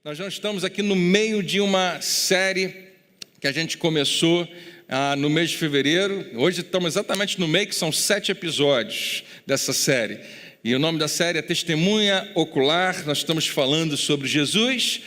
Nós já estamos aqui no meio de uma série que a gente começou no mês de fevereiro. Hoje estamos exatamente no meio, que são 7 episódios dessa série. E o nome da série é Testemunha Ocular. Nós estamos falando sobre Jesus.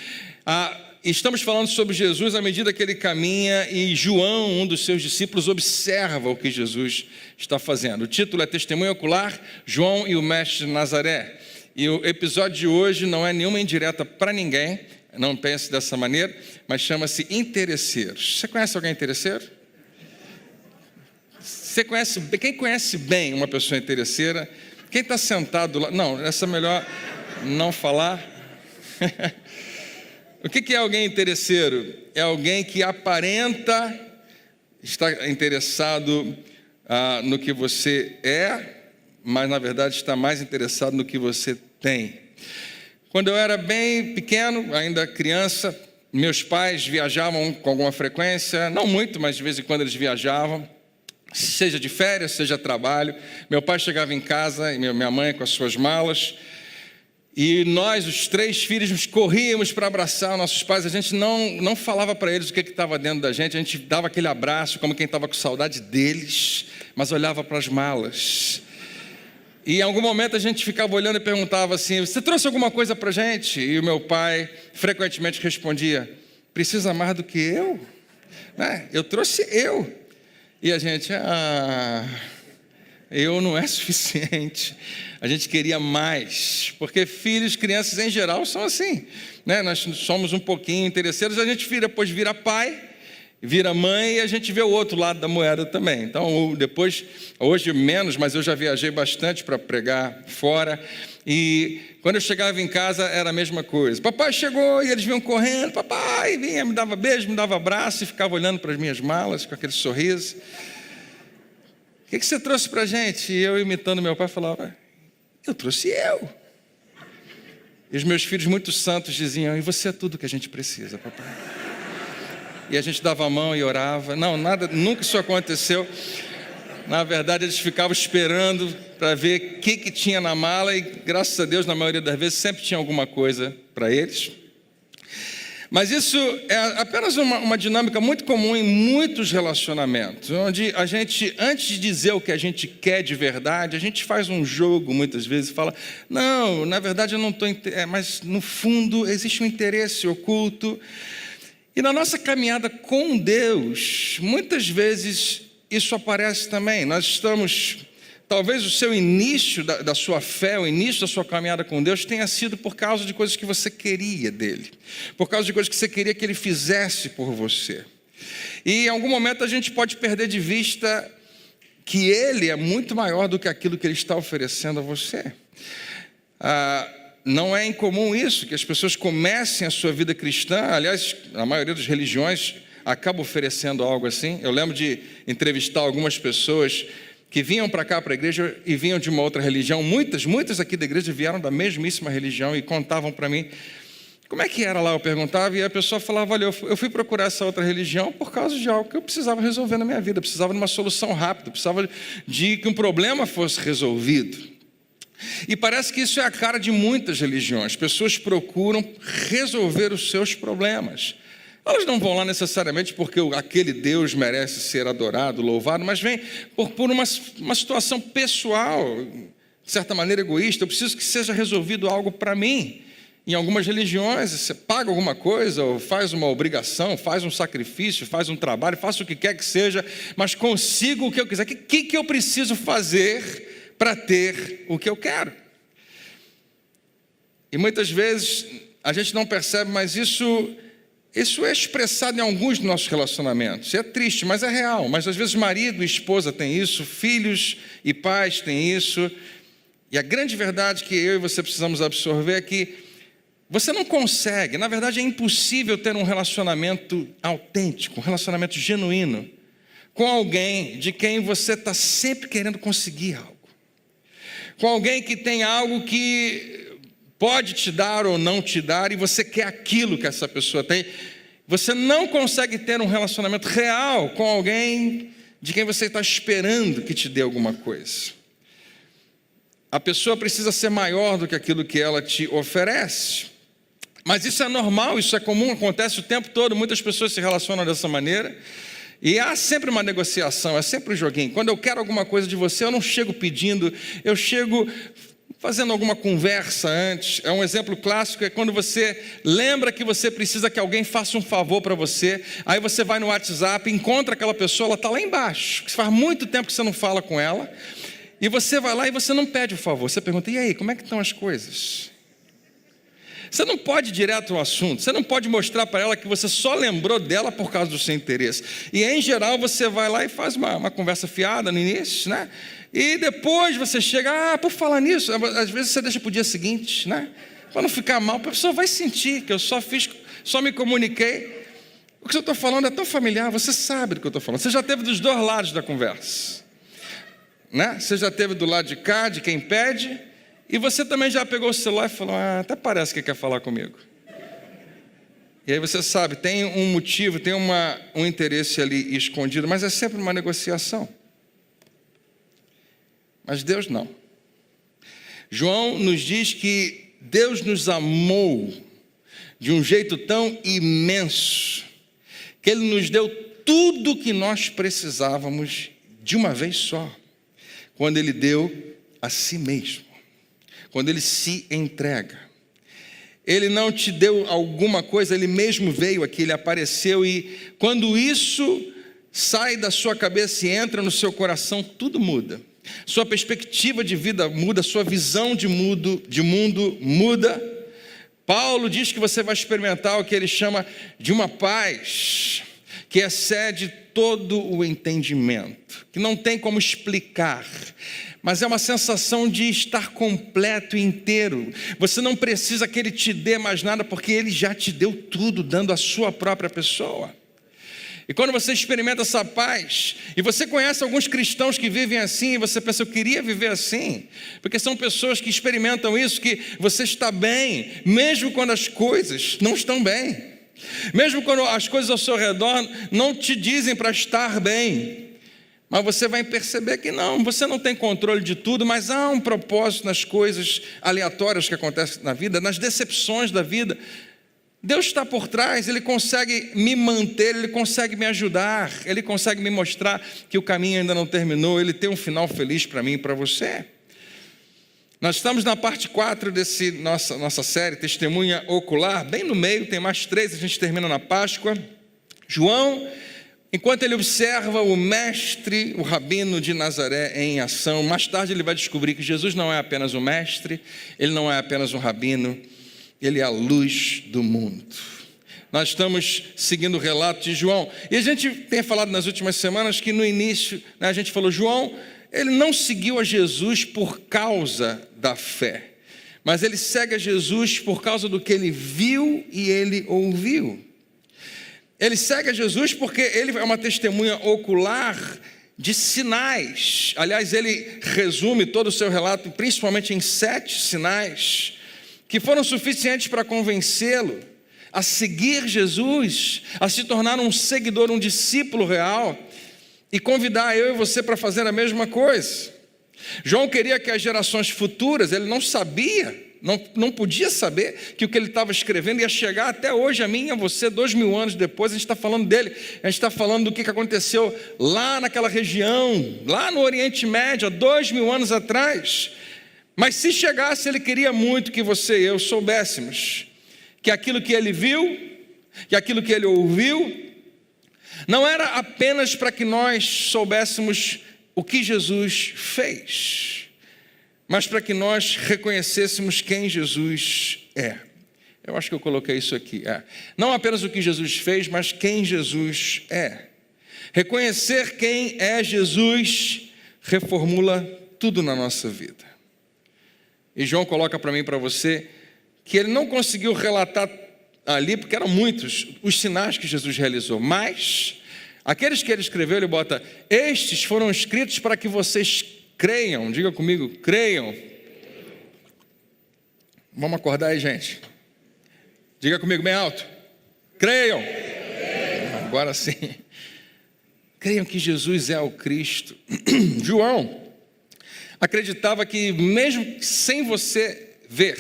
Estamos falando sobre Jesus à medida que ele caminha e João, um dos seus discípulos, observa o que Jesus está fazendo. O título é Testemunha Ocular, João e o Mestre de Nazaré. E o episódio de hoje não é nenhuma indireta para ninguém, não pense dessa maneira, mas chama-se Interesseiros. Você conhece alguém interesseiro? Quem conhece bem uma pessoa interesseira? Quem está sentado lá? Não, essa é melhor não falar. O que é alguém interesseiro? É alguém que aparenta estar interessado no que você é, mas na verdade está mais interessado no que você tem. Quando eu era bem pequeno, ainda criança, meus pais viajavam com alguma frequência, não muito, mas de vez em quando eles viajavam, seja de férias, seja a trabalho. Meu pai chegava em casa e minha mãe com as suas malas, e nós, os 3 filhos, nos corríamos para abraçar nossos pais. A gente não falava para eles o que estava dentro da gente, a gente dava aquele abraço como quem estava com saudade deles, mas olhava para as malas. E em algum momento a gente ficava olhando e perguntava assim: você trouxe alguma coisa para a gente? E o meu pai frequentemente respondia: precisa mais do que eu? Eu trouxe eu. E a gente, eu não é suficiente. A gente queria mais, porque filhos, crianças em geral são assim, Nós somos um pouquinho interesseiros, a gente depois vira pai, vira mãe, e a gente vê o outro lado da moeda também. Então, depois, hoje menos, mas eu já viajei bastante para pregar fora, e quando eu chegava em casa era a mesma coisa. Papai chegou e eles vinham correndo, papai vinha, me dava beijo, me dava abraço e ficava olhando para as minhas malas com aquele sorriso. O que você trouxe para a gente? E eu, imitando meu pai, falava: eu trouxe eu. E os meus filhos muito santos diziam: e você é tudo que a gente precisa, papai. E a gente dava a mão e orava. Não, nada, nunca isso aconteceu. Na verdade, eles ficavam esperando para ver o que tinha na mala, e graças a Deus, na maioria das vezes, sempre tinha alguma coisa para eles. Mas isso é apenas uma dinâmica muito comum em muitos relacionamentos, onde a gente, antes de dizer o que a gente quer de verdade, a gente faz um jogo muitas vezes e fala: não, na verdade eu não estou, mas no fundo existe um interesse oculto. E na nossa caminhada com Deus, muitas vezes isso aparece também. Nós estamos, talvez o seu início da sua fé, o início da sua caminhada com Deus tenha sido por causa de coisas que você queria dele, por causa de coisas que você queria que ele fizesse por você. E em algum momento a gente pode perder de vista que ele é muito maior do que aquilo que ele está oferecendo a você. Não é incomum isso, que as pessoas comecem a sua vida cristã. Aliás, a maioria das religiões acaba oferecendo algo assim. Eu lembro de entrevistar algumas pessoas que vinham para cá, para a igreja, e vinham de uma outra religião. Muitas aqui da igreja vieram da mesmíssima religião e contavam para mim como é que era lá. Eu perguntava e a pessoa falava: olha, eu fui procurar essa outra religião por causa de algo que eu precisava resolver na minha vida, eu precisava de uma solução rápida, eu precisava de que um problema fosse resolvido. E parece que isso é a cara de muitas religiões. Pessoas procuram resolver os seus problemas. Elas não vão lá necessariamente porque aquele Deus merece ser adorado, louvado, mas vem por uma situação pessoal, de certa maneira egoísta. Eu preciso que seja resolvido algo para mim. Em algumas religiões, você paga alguma coisa, ou faz uma obrigação, faz um sacrifício, faz um trabalho, faça o que quer que seja, mas consigo o que eu quiser. O que eu preciso fazer para ter o que eu quero? E muitas vezes a gente não percebe, mas isso é expressado em alguns dos nossos relacionamentos. É triste, mas é real. Mas às vezes marido e esposa têm isso, filhos e pais têm isso. E a grande verdade que eu e você precisamos absorver é que você não consegue, na verdade é impossível ter um relacionamento autêntico, um relacionamento genuíno com alguém de quem você está sempre querendo conseguir algo. Com alguém que tem algo que pode te dar ou não te dar, e você quer aquilo que essa pessoa tem. Você não consegue ter um relacionamento real com alguém de quem você está esperando que te dê alguma coisa. A pessoa precisa ser maior do que aquilo que ela te oferece. Mas isso é normal, isso é comum, acontece o tempo todo, muitas pessoas se relacionam dessa maneira. E há sempre uma negociação, é sempre um joguinho. Quando eu quero alguma coisa de você, eu não chego pedindo, eu chego fazendo alguma conversa antes. É um exemplo clássico, é quando você lembra que você precisa que alguém faça um favor para você, aí você vai no WhatsApp, encontra aquela pessoa, ela está lá embaixo, faz muito tempo que você não fala com ela, e você vai lá e você não pede o favor, você pergunta, e aí, como é que estão as coisas? Você não pode ir direto ao assunto, você não pode mostrar para ela que você só lembrou dela por causa do seu interesse. E em geral você vai lá e faz uma conversa fiada no início, né? E depois você chega, por falar nisso, às vezes você deixa para o dia seguinte, né? Para não ficar mal, a pessoa vai sentir que eu só me comuniquei. O que eu estou falando é tão familiar, você sabe do que eu estou falando. Você já teve dos dois lados da conversa, né? Você já teve do lado de cá, de quem pede. E você também já pegou o celular e falou, até parece que quer falar comigo. E aí você sabe, tem um motivo, tem um interesse ali escondido, mas é sempre uma negociação. Mas Deus não. João nos diz que Deus nos amou de um jeito tão imenso, que Ele nos deu tudo o que nós precisávamos de uma vez só, quando Ele deu a si mesmo. Quando Ele se entrega. Ele não te deu alguma coisa, Ele mesmo veio aqui, Ele apareceu, e quando isso sai da sua cabeça e entra no seu coração, tudo muda. Sua perspectiva de vida muda, sua visão de mundo muda. Paulo diz que você vai experimentar o que ele chama de uma paz que excede todo o entendimento, que não tem como explicar, mas é uma sensação de estar completo e inteiro. Você não precisa que Ele te dê mais nada, porque Ele já te deu tudo, dando a sua própria pessoa. E quando você experimenta essa paz, e você conhece alguns cristãos que vivem assim, e você pensa, eu queria viver assim, porque são pessoas que experimentam isso, que você está bem, mesmo quando as coisas não estão bem, mesmo quando as coisas ao seu redor não te dizem para estar bem, mas você vai perceber que não, você não tem controle de tudo, mas há um propósito nas coisas aleatórias que acontecem na vida, nas decepções da vida. Deus está por trás, Ele consegue me manter, Ele consegue me ajudar, Ele consegue me mostrar que o caminho ainda não terminou, Ele tem um final feliz para mim e para você. Nós estamos na parte 4 desse nossa série, Testemunha Ocular, bem no meio, tem mais 3, a gente termina na Páscoa. João, enquanto ele observa o mestre, o rabino de Nazaré em ação, mais tarde ele vai descobrir que Jesus não é apenas um mestre, ele não é apenas um rabino, ele é a luz do mundo. Nós estamos seguindo o relato de João, e a gente tem falado nas últimas semanas que no início, a gente falou, João, ele não seguiu a Jesus por causa da fé, mas ele segue a Jesus por causa do que ele viu e ele ouviu. Ele segue a Jesus porque ele é uma testemunha ocular de sinais. Aliás, ele resume todo o seu relato, principalmente em 7 sinais, que foram suficientes para convencê-lo a seguir Jesus, a se tornar um seguidor, um discípulo real, e convidar eu e você para fazer a mesma coisa. João queria que as gerações futuras, ele não sabia, não podia saber que o que ele estava escrevendo ia chegar até hoje, a mim e a você, 2000 anos depois. A gente está falando dele, a gente está falando do que aconteceu lá naquela região, lá no Oriente Médio, há 2000 anos atrás. Mas se chegasse, ele queria muito que você e eu soubéssemos que aquilo que ele viu, que aquilo que ele ouviu, não era apenas para que nós soubéssemos o que Jesus fez, mas para que nós reconhecêssemos quem Jesus é. Eu acho que eu coloquei isso aqui. Não apenas o que Jesus fez, mas quem Jesus é. Reconhecer quem é Jesus reformula tudo na nossa vida. E João coloca para mim e para você que ele não conseguiu relatar ali, porque eram muitos os sinais que Jesus realizou, mas aqueles que ele escreveu, ele bota, estes foram escritos para que vocês creiam. Diga comigo, creiam. Vamos acordar aí, gente. Diga comigo bem alto, creiam. Agora sim. Creiam que Jesus é o Cristo. João acreditava que mesmo sem você ver,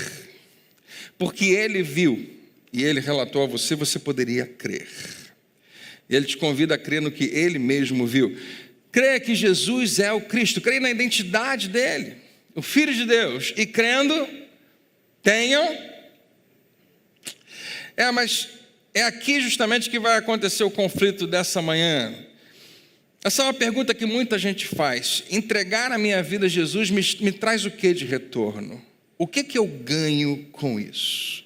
porque ele viu, e ele relatou a você, você poderia crer. E ele te convida a crer no que ele mesmo viu. Creia que Jesus é o Cristo, creia na identidade dele, o Filho de Deus, e crendo, tenham. Mas é aqui justamente que vai acontecer o conflito dessa manhã. Essa é uma pergunta que muita gente faz. Entregar a minha vida a Jesus me traz o que de retorno? O que eu ganho com isso?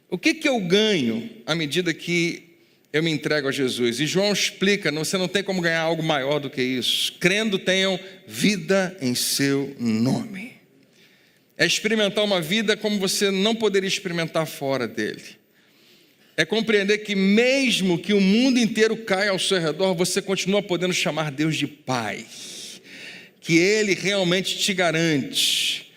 O que eu ganho à medida que eu me entrego a Jesus? E João explica, você não tem como ganhar algo maior do que isso. Crendo, tenham vida em seu nome. É experimentar uma vida como você não poderia experimentar fora dele. É compreender que mesmo que o mundo inteiro caia ao seu redor, você continua podendo chamar Deus de Pai. Que Ele realmente te garante.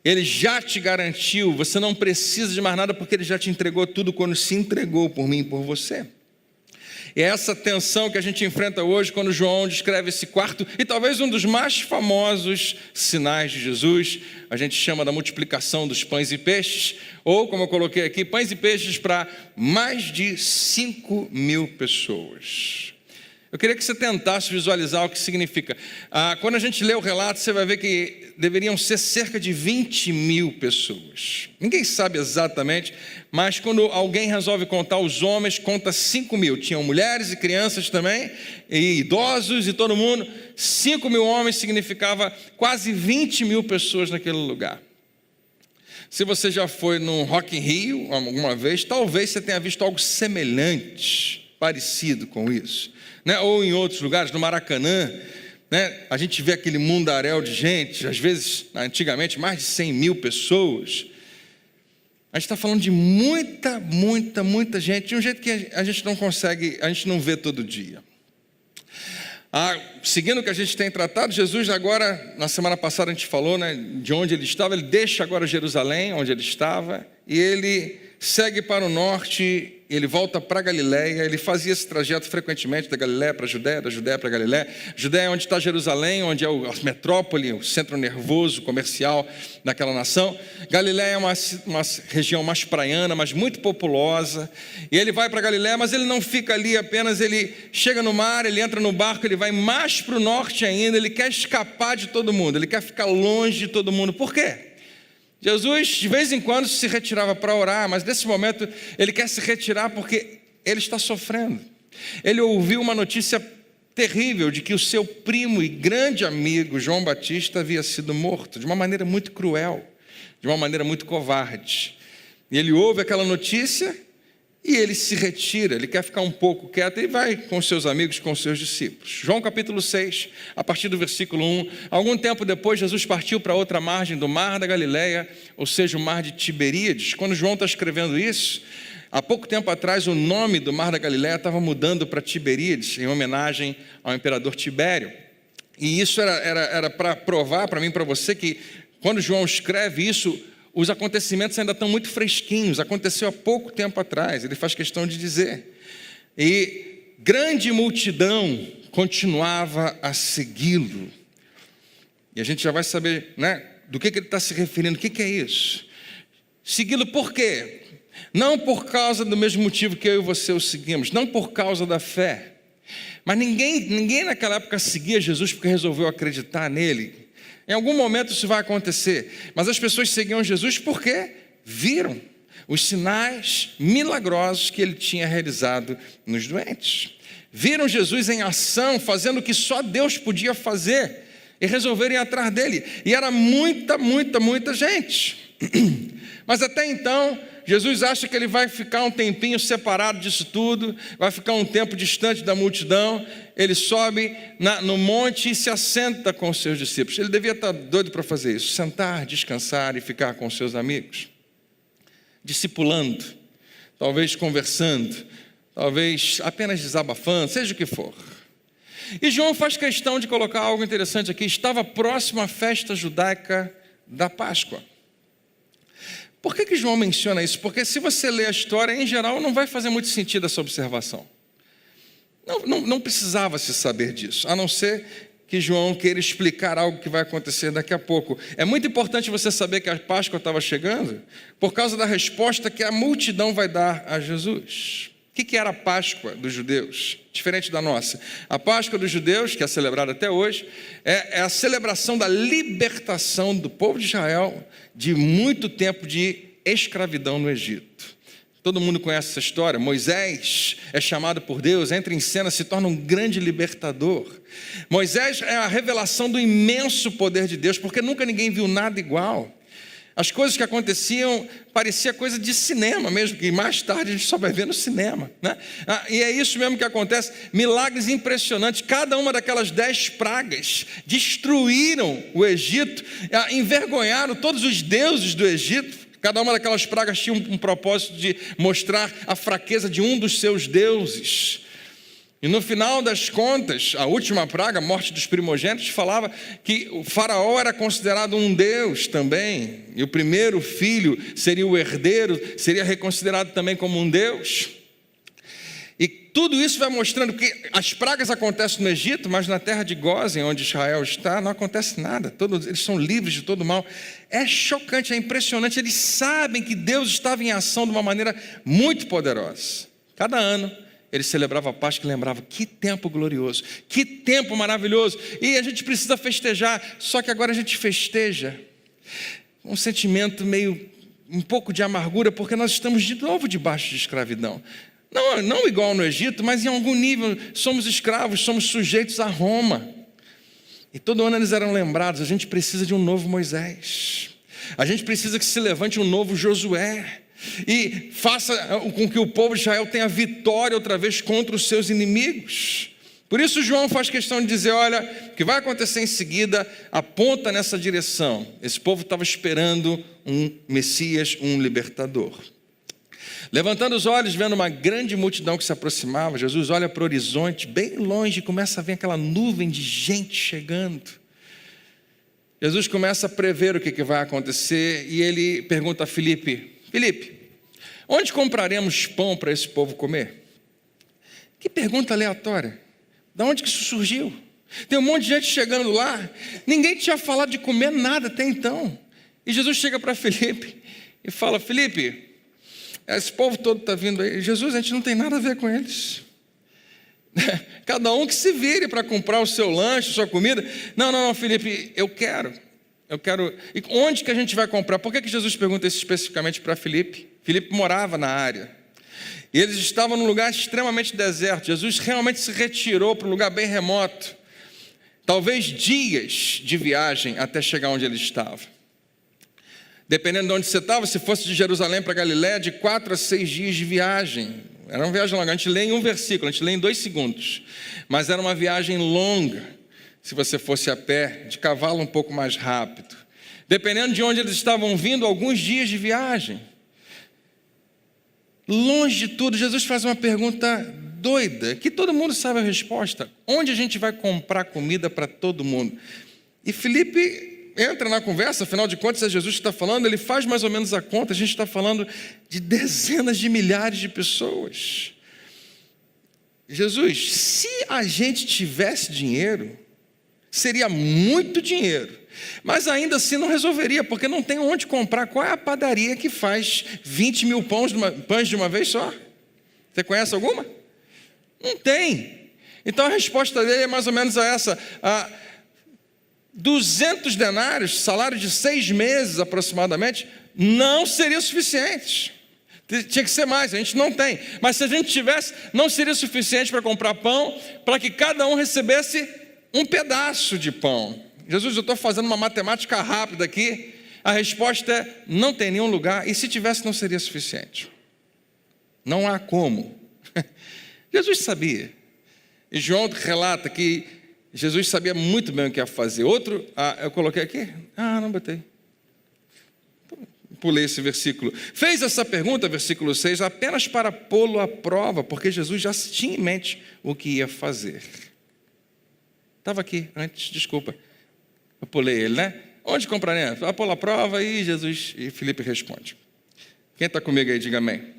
Ele já te garantiu, você não precisa de mais nada porque Ele já te entregou tudo quando se entregou por mim e por você. E é essa tensão que a gente enfrenta hoje quando João descreve esse quarto e talvez um dos mais famosos sinais de Jesus. A gente chama da multiplicação dos pães e peixes, ou como eu coloquei aqui, pães e peixes para mais de 5.000 pessoas. Eu queria que você tentasse visualizar o que significa. Quando a gente lê o relato, você vai ver que deveriam ser cerca de 20.000 pessoas. Ninguém sabe exatamente, mas quando alguém resolve contar os homens, conta 5.000. Tinham mulheres e crianças também, e idosos e todo mundo. 5.000 homens significava quase 20.000 pessoas naquele lugar. Se você já foi no Rock in Rio alguma vez, talvez você tenha visto algo semelhante, parecido com isso. Ou em outros lugares, no Maracanã, a gente vê aquele mundaréu de gente, às vezes, antigamente, mais de 100.000 pessoas. A gente está falando de muita gente, de um jeito que a gente não consegue, a gente não vê todo dia. Seguindo o que a gente tem tratado, Jesus agora, na semana passada a gente falou de onde ele estava, ele deixa agora Jerusalém, onde ele estava, e ele segue para o norte, ele volta para Galiléia. Ele fazia esse trajeto frequentemente da Galiléia para a Judéia, da Judéia para a Galiléia. Judéia é onde está Jerusalém, onde é a metrópole, o centro nervoso, comercial daquela nação. Galiléia é uma região mais praiana, mas muito populosa. E ele vai para a Galiléia, mas ele não fica ali apenas, ele chega no mar, ele entra no barco, ele vai mais para o norte ainda, ele quer escapar de todo mundo, ele quer ficar longe de todo mundo. Por quê? Jesus, de vez em quando, se retirava para orar, mas nesse momento ele quer se retirar porque ele está sofrendo. Ele ouviu uma notícia terrível de que o seu primo e grande amigo, João Batista, havia sido morto de uma maneira muito cruel, de uma maneira muito covarde. E ele ouve aquela notícia e ele se retira, ele quer ficar um pouco quieto e vai com seus amigos, com seus discípulos. João capítulo 6, a partir do versículo 1. Algum tempo depois, Jesus partiu para outra margem do mar da Galileia, ou seja, o mar de Tiberíades. Quando João está escrevendo isso, há pouco tempo atrás o nome do mar da Galileia estava mudando para Tiberíades, em homenagem ao imperador Tibério. E isso era para provar para mim e para você que quando João escreve isso, os acontecimentos ainda estão muito fresquinhos, aconteceu há pouco tempo atrás, ele faz questão de dizer. E grande multidão continuava a segui-lo. E a gente já vai saber do que ele está se referindo, o que é isso? Segui-lo por quê? Não por causa do mesmo motivo que eu e você o seguimos, não por causa da fé. Mas ninguém naquela época seguia Jesus porque resolveu acreditar nele. Em algum momento isso vai acontecer, mas as pessoas seguiam Jesus porque viram os sinais milagrosos que ele tinha realizado nos doentes. Viram Jesus em ação, fazendo o que só Deus podia fazer e resolveram ir atrás dele. E era muita gente. Mas até então, Jesus acha que ele vai ficar um tempinho separado disso tudo, vai ficar um tempo distante da multidão. Ele sobe no monte e se assenta com os seus discípulos. Ele devia estar doido para fazer isso, sentar, descansar e ficar com os seus amigos, discipulando, talvez conversando, talvez apenas desabafando, seja o que for. E João faz questão de colocar algo interessante aqui. Estava próximo à festa judaica da Páscoa. Por que João menciona isso? Porque se você ler a história, em geral, não vai fazer muito sentido essa observação. Não precisava se saber disso, a não ser que João queira explicar algo que vai acontecer daqui a pouco. É muito importante você saber que a Páscoa estava chegando por causa da resposta que a multidão vai dar a Jesus. O que era a Páscoa dos judeus? Diferente da nossa. A Páscoa dos judeus, que é celebrada até hoje, é a celebração da libertação do povo de Israel de muito tempo de escravidão no Egito. Todo mundo conhece essa história. Moisés é chamado por Deus, entra em cena, se torna um grande libertador. Moisés é a revelação do imenso poder de Deus, porque nunca ninguém viu nada igual. As coisas que aconteciam parecia coisa de cinema mesmo, que mais tarde a gente só vai ver no cinema, né? E é isso mesmo que acontece, milagres impressionantes. Cada uma daquelas 10 pragas destruíram o Egito, envergonharam todos os deuses do Egito. Cada uma daquelas pragas tinha um propósito de mostrar a fraqueza de um dos seus deuses. E no final das contas, a última praga, a morte dos primogênitos, falava que o faraó era considerado um deus também. E o primeiro filho seria o herdeiro, seria reconsiderado também como um deus. E tudo isso vai mostrando que as pragas acontecem no Egito, mas na terra de Gósen, onde Israel está, não acontece nada. Todos eles são livres de todo mal. É chocante, é impressionante. Eles sabem que Deus estava em ação de uma maneira muito poderosa. Cada ano ele celebrava a Páscoa e lembrava, que tempo glorioso, que tempo maravilhoso. E a gente precisa festejar, só que agora a gente festeja um sentimento um pouco de amargura, porque nós estamos de novo debaixo de escravidão. Não igual no Egito, mas em algum nível somos escravos, somos sujeitos a Roma. E todo ano eles eram lembrados, a gente precisa de um novo Moisés. A gente precisa que se levante um novo Josué e faça com que o povo de Israel tenha vitória outra vez contra os seus inimigos. Por isso João faz questão de dizer, olha, o que vai acontecer em seguida aponta nessa direção. Esse povo estava esperando um Messias, um libertador. Levantando os olhos, vendo uma grande multidão que se aproximava, Jesus olha para o horizonte, bem longe, e começa a ver aquela nuvem de gente chegando. Jesus começa a prever o que vai acontecer e ele pergunta a Filipe, onde compraremos pão para esse povo comer? Que pergunta aleatória. De onde que isso surgiu? Tem um monte de gente chegando lá, ninguém tinha falado de comer nada até então. E Jesus chega para Filipe e fala, Filipe, esse povo todo está vindo aí. Jesus, a gente não tem nada a ver com eles. Cada um que se vire para comprar o seu lanche, sua comida. Não, Filipe, eu quero. E onde que a gente vai comprar? Por que Jesus pergunta isso especificamente para Filipe? Filipe morava na área. E eles estavam num lugar extremamente deserto. Jesus realmente se retirou para um lugar bem remoto. Talvez dias de viagem até chegar onde ele estava. Dependendo de onde você estava, se fosse de Jerusalém para Galiléia, de 4 a 6 dias de viagem. Era uma viagem longa. A gente lê em um versículo, a gente lê em 2 segundos. Mas era uma viagem longa. Se você fosse a pé, de cavalo um pouco mais rápido. Dependendo de onde eles estavam vindo, alguns dias de viagem. Longe de tudo, Jesus faz uma pergunta doida, que todo mundo sabe a resposta. Onde a gente vai comprar comida para todo mundo? E Filipe entra na conversa, afinal de contas, é Jesus que está falando, ele faz mais ou menos a conta, a gente está falando de dezenas de milhares de pessoas. Jesus, se a gente tivesse dinheiro, seria muito dinheiro, mas ainda assim não resolveria, porque não tem onde comprar. Qual é a padaria que faz 20 mil pães de uma vez só? Você conhece alguma? Não tem. Então a resposta dele é mais ou menos essa: 200 denários, salário de 6 meses aproximadamente, não seria suficiente. Tinha que ser mais, a gente não tem. Mas se a gente tivesse, não seria suficiente para comprar pão, para que cada um recebesse um pedaço de pão. Jesus, eu estou fazendo uma matemática rápida aqui. A resposta é, não tem nenhum lugar, e se tivesse não seria suficiente. Não há como. Jesus sabia. E João relata que Jesus sabia muito bem o que ia fazer. Outro, eu coloquei aqui? Não botei. Pulei esse versículo. Fez essa pergunta, versículo 6, apenas para pô-lo à prova, porque Jesus já tinha em mente o que ia fazer. Estava aqui antes, desculpa. Eu pulei ele, né? Onde compraremos? Vai pô-lo à prova e Jesus e Filipe responde. Quem está comigo aí, diga amém. Amém.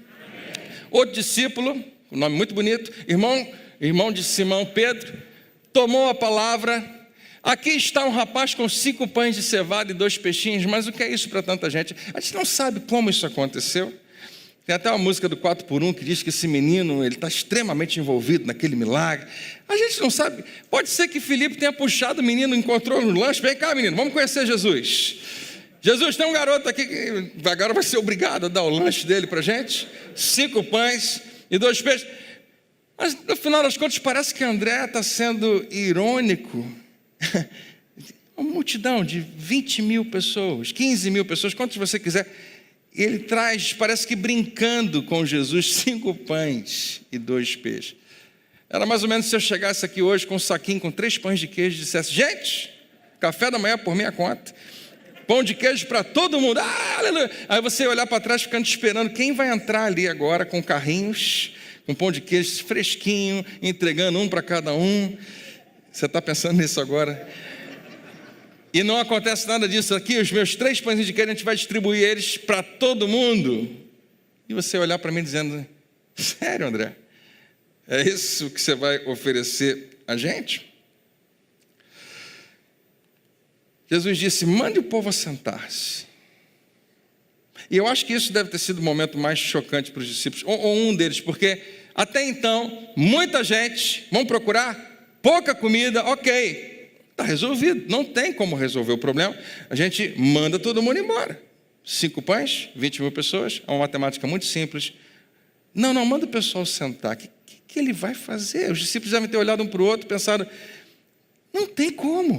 Outro discípulo, um nome muito bonito, irmão de Simão Pedro, tomou a palavra Aqui está um rapaz com 5 pães de cevada e 2 peixinhos, mas o que é isso para tanta gente? A gente não sabe como isso aconteceu. Tem até uma música do 4x1 que diz que esse menino ele está extremamente envolvido naquele milagre. A gente não sabe. Pode ser que Filipe tenha puxado o menino, encontrou no lanche. Vem cá, menino, vamos conhecer Jesus. Jesus, tem um garoto aqui que agora vai ser obrigado a dar o lanche dele para a gente. 5 pães e 2 peixes. Mas no final das contas parece que André está sendo irônico. Uma multidão de 20 mil pessoas, 15 mil pessoas, quantos você quiser. Ele traz, parece que brincando com Jesus, 5 pães e 2 peixes. Era mais ou menos se eu chegasse aqui hoje com um saquinho com 3 pães de queijo e dissesse: gente, café da manhã por minha conta, pão de queijo para todo mundo, aleluia. Aí você ia olhar para trás ficando esperando quem vai entrar ali agora com carrinhos, com pão de queijo fresquinho, entregando um para cada um. Você está pensando nisso agora? E não acontece nada disso aqui. Os meus 3 pães de queijo, a gente vai distribuir eles para todo mundo. E você olhar para mim dizendo: sério, André? É isso que você vai oferecer a gente? Jesus disse: mande o povo assentar-se. E eu acho que isso deve ter sido o momento mais chocante para os discípulos, ou um deles, porque até então, muita gente, vão procurar pouca comida, ok. Está resolvido, não tem como resolver o problema. A gente manda todo mundo embora. 5 pães, 20 mil pessoas, é uma matemática muito simples. Não, manda o pessoal sentar. O que ele vai fazer? Os discípulos devem ter olhado um para o outro e pensado: não tem como.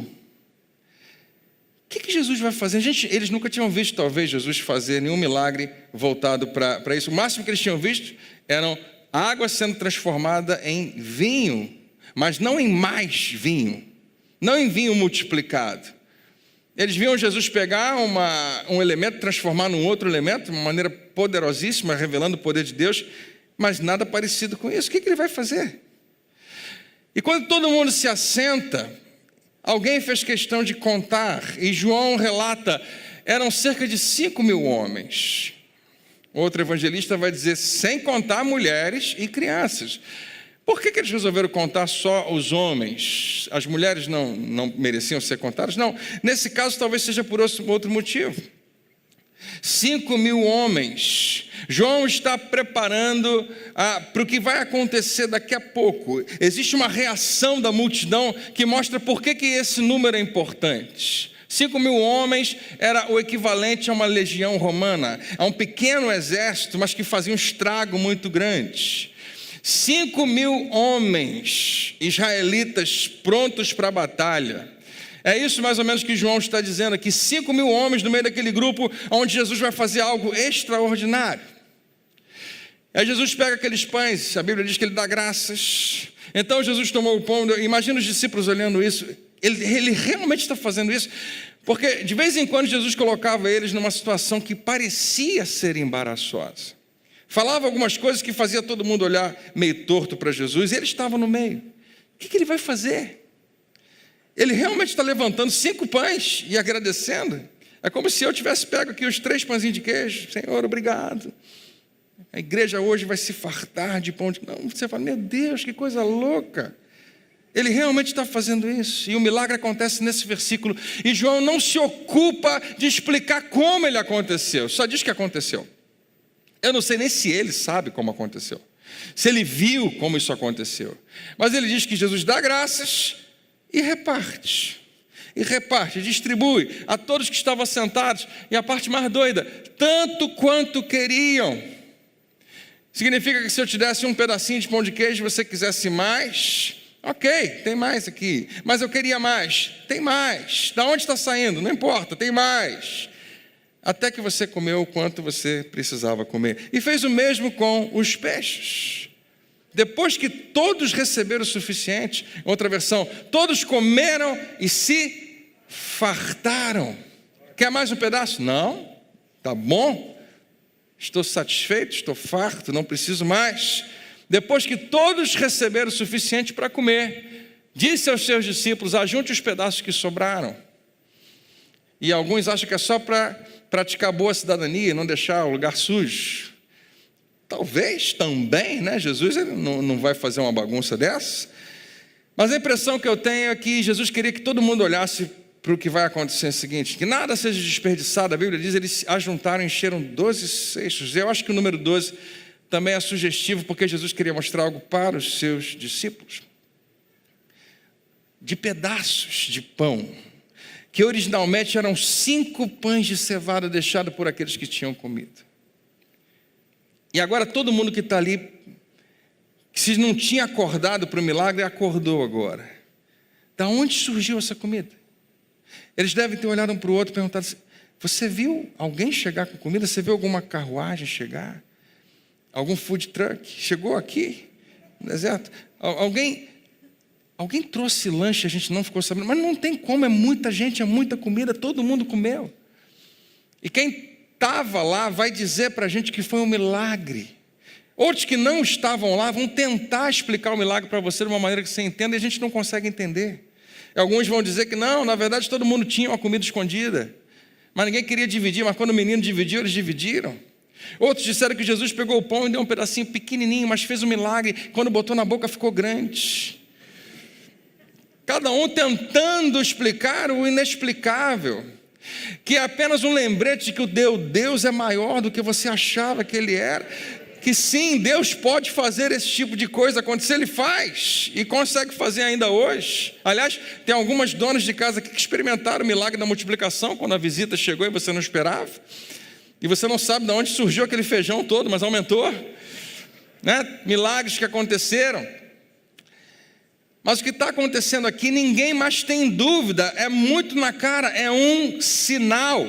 O que Jesus vai fazer? Eles nunca tinham visto, talvez, Jesus fazer nenhum milagre voltado para isso. O máximo que eles tinham visto eram água sendo transformada em vinho, mas não em mais vinho. Não em vinho multiplicado. Eles viam Jesus pegar um elemento, transformar num outro elemento, de uma maneira poderosíssima, revelando o poder de Deus, mas nada parecido com isso. O que ele vai fazer? E quando todo mundo se assenta, alguém fez questão de contar, e João relata, eram cerca de 5 mil homens. Outro evangelista vai dizer, sem contar mulheres e crianças. Por que eles resolveram contar só os homens? As mulheres não mereciam ser contadas? Não, nesse caso talvez seja por outro motivo. 5 mil homens. João está preparando para o que vai acontecer daqui a pouco. Existe uma reação da multidão que mostra por que esse número é importante. 5 mil homens era o equivalente a uma legião romana, a um pequeno exército, mas que fazia um estrago muito grande. 5 mil homens israelitas prontos para a batalha. É isso mais ou menos que João está dizendo aqui. 5 mil homens no meio daquele grupo onde Jesus vai fazer algo extraordinário. Aí Jesus pega aqueles pães, a Bíblia diz que ele dá graças. Então Jesus tomou o pão, imagina os discípulos olhando isso. Ele realmente está fazendo isso, porque de vez em quando Jesus colocava eles numa situação que parecia ser embaraçosa. Falava algumas coisas que fazia todo mundo olhar meio torto para Jesus, e ele estava no meio. O que ele vai fazer? Ele realmente está levantando 5 pães e agradecendo. É como se eu tivesse pego aqui os 3 pãezinhos de queijo. Senhor, obrigado. A igreja hoje vai se fartar de pão de queijo. Não, você fala, meu Deus, que coisa louca. Ele realmente está fazendo isso. E o milagre acontece nesse versículo. E João não se ocupa de explicar como ele aconteceu. Só diz que aconteceu. Eu não sei nem se ele sabe como aconteceu, se ele viu como isso aconteceu, mas ele diz que Jesus dá graças e reparte, distribui a todos que estavam sentados, e a parte mais doida, tanto quanto queriam. Significa que se eu te desse um pedacinho de pão de queijo e você quisesse mais, ok, tem mais aqui, mas eu queria mais, tem mais, da onde está saindo? Não importa, tem mais. Até que você comeu o quanto você precisava comer. E fez o mesmo com os peixes. Depois que todos receberam o suficiente, outra versão, todos comeram e se fartaram. Quer mais um pedaço? Não, tá bom, estou satisfeito, estou farto, não preciso mais. Depois que todos receberam o suficiente para comer, disse aos seus discípulos, ajunte os pedaços que sobraram. E alguns acham que é só para praticar boa cidadania, não deixar o lugar sujo. Talvez também, né? Jesus ele não vai fazer uma bagunça dessa. Mas a impressão que eu tenho é que Jesus queria que todo mundo olhasse para o que vai acontecer. É o seguinte, que nada seja desperdiçado. A Bíblia diz, eles ajuntaram e encheram 12 cestos. Eu acho que o número 12 também é sugestivo, porque Jesus queria mostrar algo para os seus discípulos. De pedaços de pão, que originalmente eram 5 pães de cevada deixados por aqueles que tinham comido. E agora todo mundo que está ali, que se não tinha acordado para o milagre, acordou agora. Da onde surgiu essa comida? Eles devem ter olhado um para o outro e perguntado assim, você viu alguém chegar com comida? Você viu alguma carruagem chegar? Algum food truck? Chegou aqui no deserto? Alguém trouxe lanche, a gente não ficou sabendo, mas não tem como, é muita gente, é muita comida, todo mundo comeu. E quem estava lá vai dizer para a gente que foi um milagre. Outros que não estavam lá vão tentar explicar o milagre para você de uma maneira que você entenda e a gente não consegue entender. Alguns vão dizer que não, na verdade todo mundo tinha uma comida escondida, mas ninguém queria dividir, mas quando o menino dividiu, eles dividiram. Outros disseram que Jesus pegou o pão e deu um pedacinho pequenininho, mas fez um milagre, quando botou na boca ficou grande. Cada um tentando explicar o inexplicável, que é apenas um lembrete de que o Deus é maior do que você achava que Ele era, que sim, Deus pode fazer esse tipo de coisa acontecer, Ele faz, e consegue fazer ainda hoje. Aliás, tem algumas donas de casa aqui que experimentaram o milagre da multiplicação, quando a visita chegou e você não esperava, e você não sabe de onde surgiu aquele feijão todo, mas aumentou, né? Milagres que aconteceram. Mas o que está acontecendo aqui, ninguém mais tem dúvida, é muito na cara, é um sinal.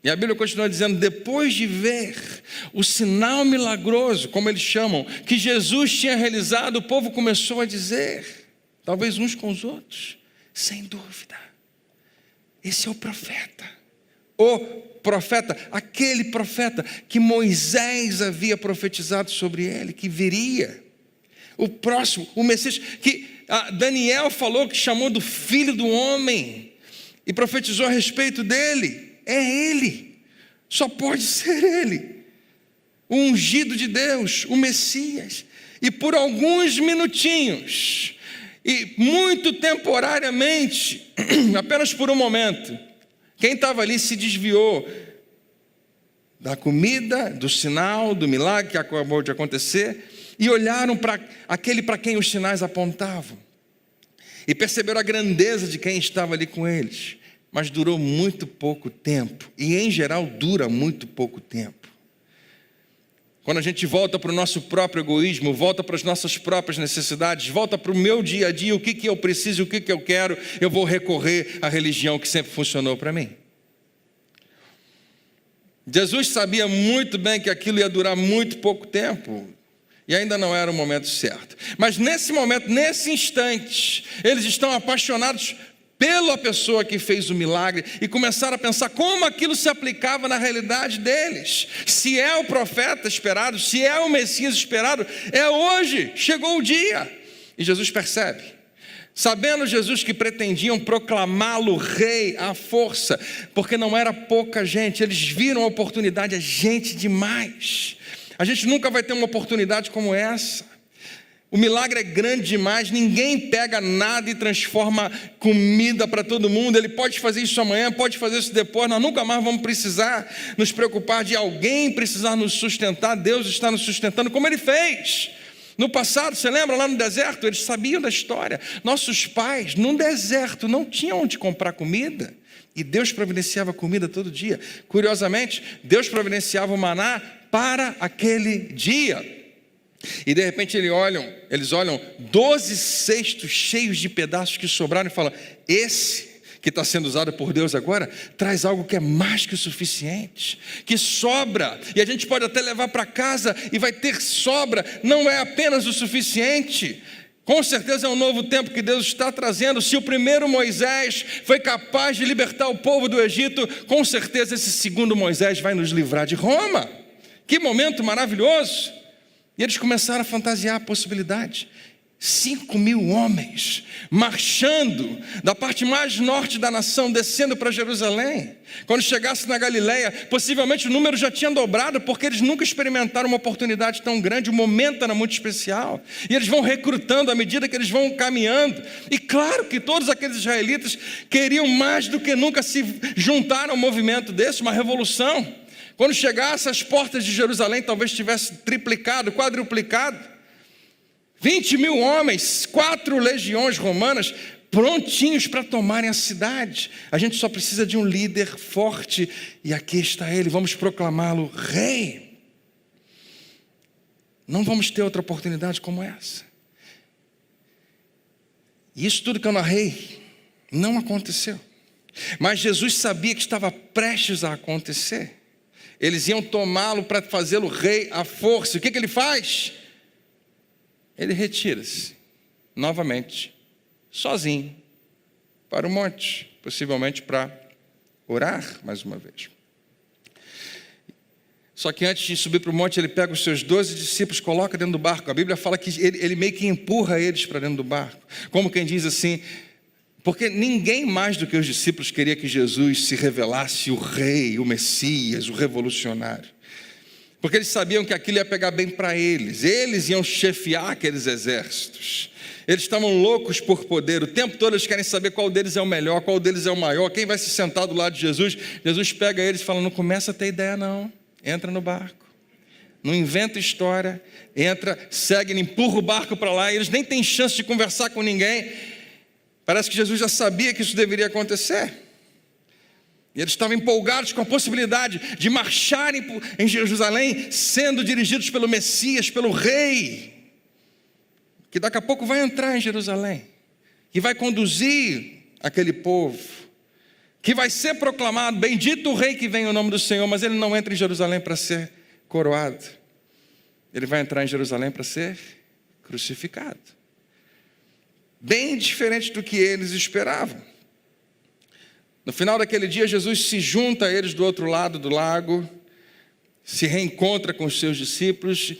E a Bíblia continua dizendo, depois de ver o sinal milagroso, como eles chamam, que Jesus tinha realizado, o povo começou a dizer, talvez uns com os outros, sem dúvida, esse é o profeta, aquele profeta que Moisés havia profetizado sobre ele, que viria. O próximo, o Messias, que Daniel falou, que chamou do Filho do Homem, e profetizou a respeito dele, é ele, só pode ser ele, o ungido de Deus, o Messias. E por alguns minutinhos, e muito temporariamente, apenas por um momento, quem estava ali se desviou da comida, do sinal, do milagre que acabou de acontecer, e olharam para aquele para quem os sinais apontavam, e perceberam a grandeza de quem estava ali com eles, mas durou muito pouco tempo, e em geral dura muito pouco tempo. Quando a gente volta para o nosso próprio egoísmo, volta para as nossas próprias necessidades, volta para o meu dia a dia, o que eu preciso, o que eu quero, eu vou recorrer à religião que sempre funcionou para mim. Jesus sabia muito bem que aquilo ia durar muito pouco tempo, e ainda não era o momento certo. Mas nesse momento, nesse instante, eles estão apaixonados pela pessoa que fez o milagre e começaram a pensar como aquilo se aplicava na realidade deles. Se é o profeta esperado, se é o Messias esperado, é hoje, chegou o dia. E Jesus percebe. Sabendo Jesus que pretendiam proclamá-lo rei à força, porque não era pouca gente, eles viram a oportunidade, é gente demais. A gente nunca vai ter uma oportunidade como essa. O milagre é grande demais, ninguém pega nada e transforma comida para todo mundo. Ele pode fazer isso amanhã, pode fazer isso depois, nós nunca mais vamos precisar nos preocupar de alguém precisar nos sustentar. Deus está nos sustentando como Ele fez. No passado, você lembra lá no deserto? Eles sabiam da história. Nossos pais, no deserto, não tinham onde comprar comida. E Deus providenciava comida todo dia. Curiosamente, Deus providenciava o maná para aquele dia. E de repente eles olham 12 cestos cheios de pedaços que sobraram e falam, esse que está sendo usado por Deus agora, traz algo que é mais que o suficiente, que sobra, e a gente pode até levar para casa e vai ter sobra, não é apenas o suficiente. Com certeza é um novo tempo que Deus está trazendo. Se o primeiro Moisés foi capaz de libertar o povo do Egito, com certeza esse segundo Moisés vai nos livrar de Roma. Que momento maravilhoso! E eles começaram a fantasiar a possibilidade. 5.000 homens marchando da parte mais norte da nação, descendo para Jerusalém. Quando chegasse na Galileia, possivelmente o número já tinha dobrado, porque eles nunca experimentaram uma oportunidade tão grande, o momento era muito especial. E eles vão recrutando à medida que eles vão caminhando. E claro que todos aqueles israelitas queriam mais do que nunca se juntar a um movimento desse, uma revolução. Quando chegasse às portas de Jerusalém, talvez tivesse triplicado, quadruplicado. 20.000 homens, 4 legiões romanas, prontinhos para tomarem a cidade. A gente só precisa de um líder forte, e aqui está ele, vamos proclamá-lo rei. Não vamos ter outra oportunidade como essa. E isso tudo que eu narrei não aconteceu. Mas Jesus sabia que estava prestes a acontecer. Eles iam tomá-lo para fazê-lo rei à força. O que ele faz? Ele retira-se, novamente, sozinho, para o monte, possivelmente para orar mais uma vez. Só que antes de subir para o monte, ele pega os seus 12 discípulos, coloca dentro do barco. A Bíblia fala que ele meio que empurra eles para dentro do barco, como quem diz assim, porque ninguém mais do que os discípulos queria que Jesus se revelasse o rei, o Messias, o revolucionário. Porque eles sabiam que aquilo ia pegar bem para eles. Eles iam chefiar aqueles exércitos. Eles estavam loucos por poder. O tempo todo eles querem saber qual deles é o melhor, qual deles é o maior, quem vai se sentar do lado de Jesus. Jesus pega eles e fala, não começa a ter ideia não. Entra no barco. Não inventa história. Entra, segue, empurra o barco para lá. E eles nem têm chance de conversar com ninguém. Parece que Jesus já sabia que isso deveria acontecer. E eles estavam empolgados com a possibilidade de marcharem em Jerusalém, sendo dirigidos pelo Messias, pelo Rei, que daqui a pouco vai entrar em Jerusalém, que vai conduzir aquele povo, que vai ser proclamado, bendito o Rei que vem em nome do Senhor, mas ele não entra em Jerusalém para ser coroado, ele vai entrar em Jerusalém para ser crucificado. Bem diferente do que eles esperavam. No final daquele dia, Jesus se junta a eles do outro lado do lago, se reencontra com os seus discípulos,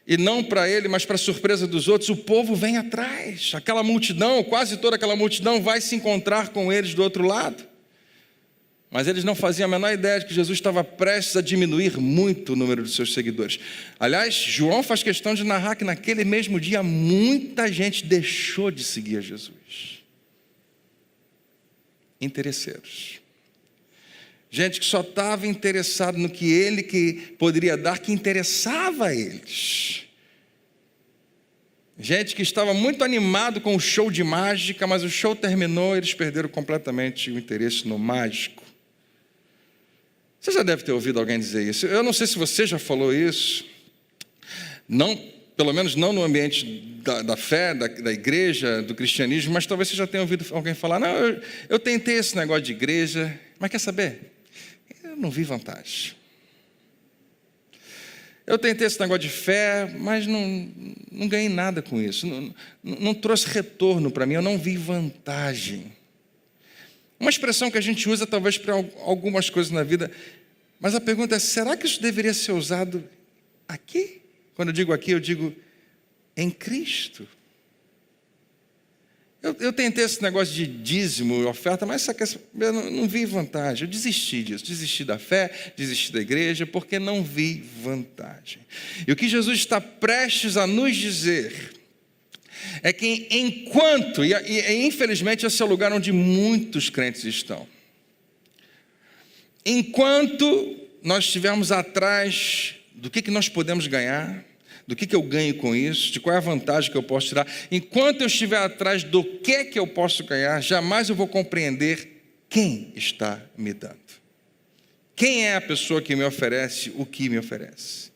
e não para ele, mas para surpresa dos outros, o povo vem atrás. Aquela multidão, quase toda aquela multidão vai se encontrar com eles do outro lado. Mas eles não faziam a menor ideia de que Jesus estava prestes a diminuir muito o número de seus seguidores. Aliás, João faz questão de narrar que naquele mesmo dia muita gente deixou de seguir a Jesus. Interesseiros. Gente que só estava interessado no que ele que poderia dar, que interessava a eles. Gente que estava muito animado com o show de mágica, mas o show terminou, eles perderam completamente o interesse no mágico. Você já deve ter ouvido alguém dizer isso. Eu não sei se você já falou isso. Não, pelo menos não no ambiente da fé, da igreja, do cristianismo, mas talvez você já tenha ouvido alguém falar, não, eu tentei esse negócio de igreja, mas quer saber? Eu não vi vantagem. Eu tentei esse negócio de fé, mas não ganhei nada com isso, não trouxe retorno para mim, eu não vi vantagem. Uma expressão que a gente usa talvez para algumas coisas na vida, mas a pergunta é, será que isso deveria ser usado aqui? Quando eu digo aqui, eu digo em Cristo. Eu tentei esse negócio de dízimo e oferta, mas eu não vi vantagem. Eu desisti disso, desisti da fé, desisti da igreja, porque não vi vantagem. E o que Jesus está prestes a nos dizer é que enquanto, e infelizmente esse é o lugar onde muitos crentes estão, enquanto nós estivermos atrás do que nós podemos ganhar, do que eu ganho com isso, de qual é a vantagem que eu posso tirar, enquanto eu estiver atrás do que eu posso ganhar, jamais eu vou compreender quem está me dando. Quem é a pessoa que me oferece o que me oferece?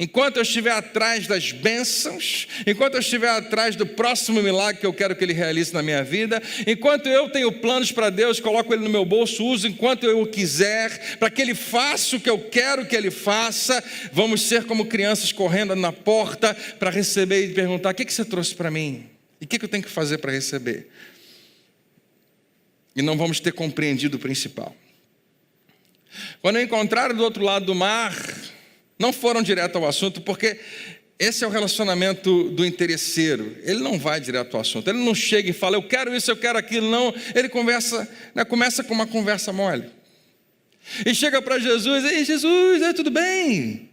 Enquanto eu estiver atrás das bênçãos, enquanto eu estiver atrás do próximo milagre que eu quero que Ele realize na minha vida, enquanto eu tenho planos para Deus, coloco Ele no meu bolso, uso enquanto eu quiser, para que Ele faça o que eu quero que Ele faça, vamos ser como crianças correndo na porta para receber e perguntar, o que você trouxe para mim? E o que eu tenho que fazer para receber? E não vamos ter compreendido o principal. Quando eu encontrar do outro lado do mar, não foram direto ao assunto, porque Esse é o relacionamento do interesseiro. Ele não vai direto ao assunto. Ele não chega e fala, eu quero isso, eu quero aquilo. Não, ele conversa, né, começa com uma conversa mole. E chega para Jesus, ei Jesus, tudo bem?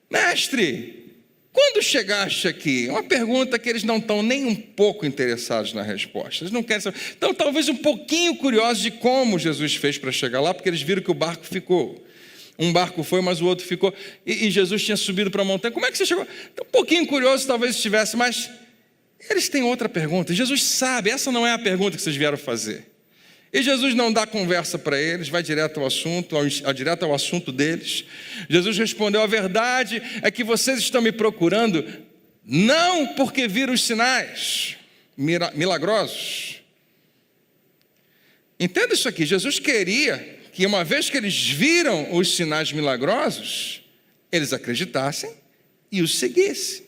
Mestre, quando chegaste aqui? É uma pergunta que eles não estão nem um pouco interessados na resposta. Eles não querem saber. Então, talvez um pouquinho curiosos de como Jesus fez para chegar lá, porque eles viram que o barco ficou. Um barco foi, mas o outro ficou. E Jesus tinha subido para a montanha. Como é que você chegou? Então, um pouquinho curioso talvez estivesse, mas eles têm outra pergunta. Jesus sabe, essa não é a pergunta que vocês vieram fazer. E Jesus não dá conversa para eles, vai direto ao assunto, direto ao assunto deles. Jesus respondeu, a verdade é que vocês estão me procurando não porque viram os sinais milagrosos. Entenda isso aqui, Jesus queria que uma vez que eles viram os sinais milagrosos, eles acreditassem e os seguissem.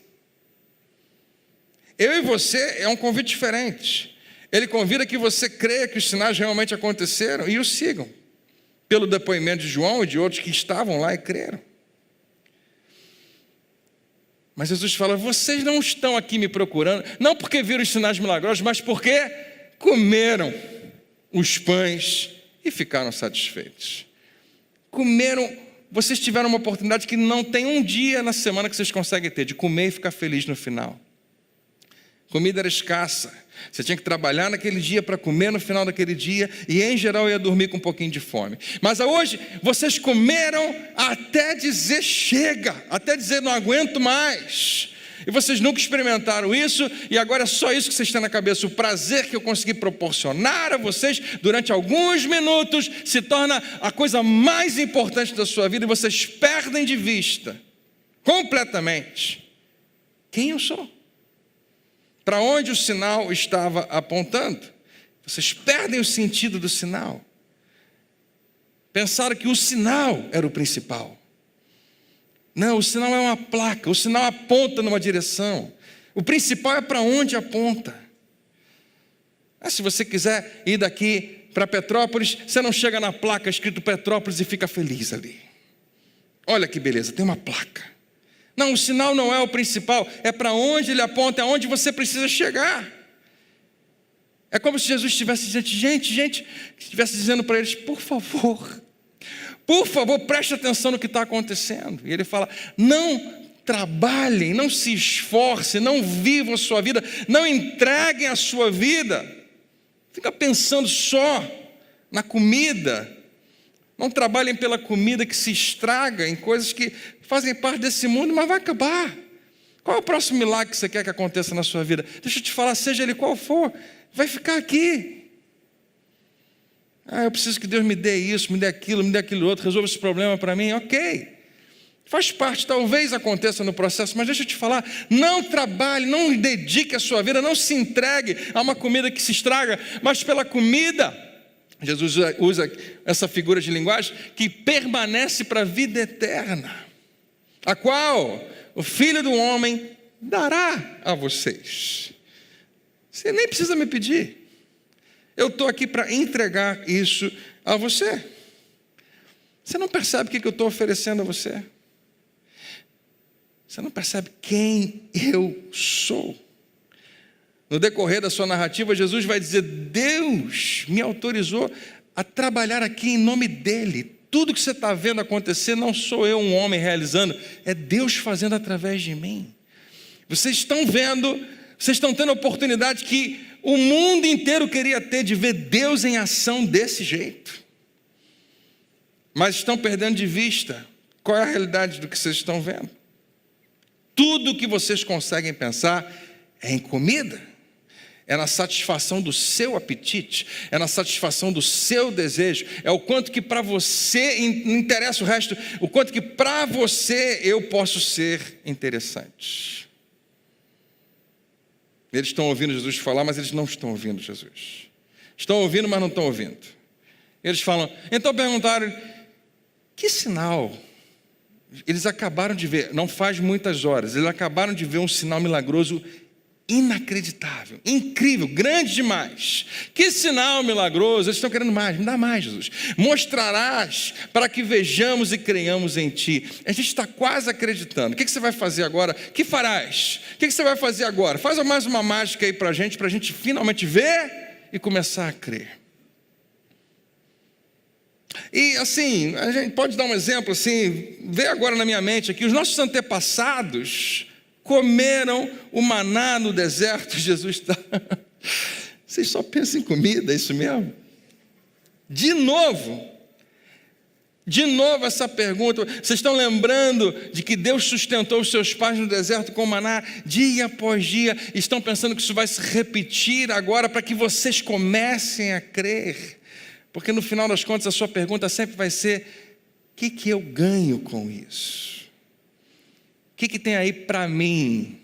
Eu e você é um convite diferente. Ele convida que você creia que os sinais realmente aconteceram e os sigam. Pelo depoimento de João e de outros que estavam lá e creram. Mas Jesus fala, vocês não estão aqui me procurando, não porque viram os sinais milagrosos, mas porque comeram os pães e ficaram satisfeitos. Comeram, vocês tiveram uma oportunidade que não tem um dia na semana que vocês conseguem ter, de comer e ficar feliz no final. Comida era escassa, você tinha que trabalhar naquele dia para comer no final daquele dia, e em geral ia dormir com um pouquinho de fome. Mas hoje, vocês comeram até dizer chega, até dizer não aguento mais. E vocês nunca experimentaram isso, e agora é só isso que vocês têm na cabeça. O prazer que eu consegui proporcionar a vocês durante alguns minutos se torna a coisa mais importante da sua vida, e vocês perdem de vista completamente quem eu sou, para onde o sinal estava apontando. Vocês perdem o sentido do sinal. Pensaram que o sinal era o principal. Não, o sinal é uma placa, o sinal aponta numa direção. O principal é para onde aponta. Se você quiser ir daqui para Petrópolis, você não chega na placa escrito Petrópolis e fica feliz ali. Olha que beleza, tem uma placa. Não, o sinal não é o principal, é para onde ele aponta, é onde você precisa chegar. É como se Jesus estivesse dizendo, gente, estivesse dizendo para eles, por favor, preste atenção no que está acontecendo. E ele fala, não trabalhem, não se esforcem, não vivam a sua vida, não entreguem a sua vida. Fica pensando só na comida. Não trabalhem pela comida que se estraga em coisas que fazem parte desse mundo, mas vai acabar. Qual é o próximo milagre que você quer que aconteça na sua vida? Deixa eu te falar, seja ele qual for, vai ficar aqui. Eu preciso que Deus me dê isso, me dê aquilo outro, resolva esse problema para mim. Ok, faz parte, talvez aconteça no processo, mas deixa eu te falar, não trabalhe, não dedique a sua vida, não se entregue a uma comida que se estraga, mas pela comida. Jesus usa essa figura de linguagem que permanece para a vida eterna, a qual o Filho do Homem dará a vocês. Você nem precisa me pedir. Eu estou aqui para entregar isso a você. Você não percebe o que eu estou oferecendo a você? Você não percebe quem eu sou? No decorrer da sua narrativa, Jesus vai dizer, Deus me autorizou a trabalhar aqui em nome dEle. Tudo que você está vendo acontecer, não sou eu um homem realizando, é Deus fazendo através de mim. Vocês estão vendo, vocês estão tendo a oportunidade que o mundo inteiro queria ter, de ver Deus em ação desse jeito. Mas estão perdendo de vista qual é a realidade do que vocês estão vendo. Tudo que vocês conseguem pensar é em comida. É na satisfação do seu apetite, é na satisfação do seu desejo, é o quanto que para você, não interessa o resto, o quanto que para você eu posso ser interessante. Eles estão ouvindo Jesus falar, mas eles não estão ouvindo Jesus. Estão ouvindo, mas não estão ouvindo. Eles falam, então perguntaram, que sinal? Eles acabaram de ver, não faz muitas horas, eles acabaram de ver um sinal milagroso inacreditável, incrível, grande demais. Que sinal milagroso, eles estão querendo mais, me dá mais, Jesus. Mostrarás para que vejamos e creiamos em Ti. A gente está quase acreditando. O que você vai fazer agora? O que farás? O que você vai fazer agora? Faz mais uma mágica aí para a gente finalmente ver e começar a crer. E assim, a gente pode dar um exemplo assim, vê agora na minha mente aqui, os nossos antepassados comeram o maná no deserto. Jesus está... Vocês só pensam em comida, é isso mesmo? De novo essa pergunta. Vocês estão lembrando de que Deus sustentou os seus pais no deserto com maná dia após dia? Estão pensando que isso vai se repetir agora para que vocês comecem a crer? Porque no final das contas a sua pergunta sempre vai ser: o que eu ganho com isso? O que tem aí para mim?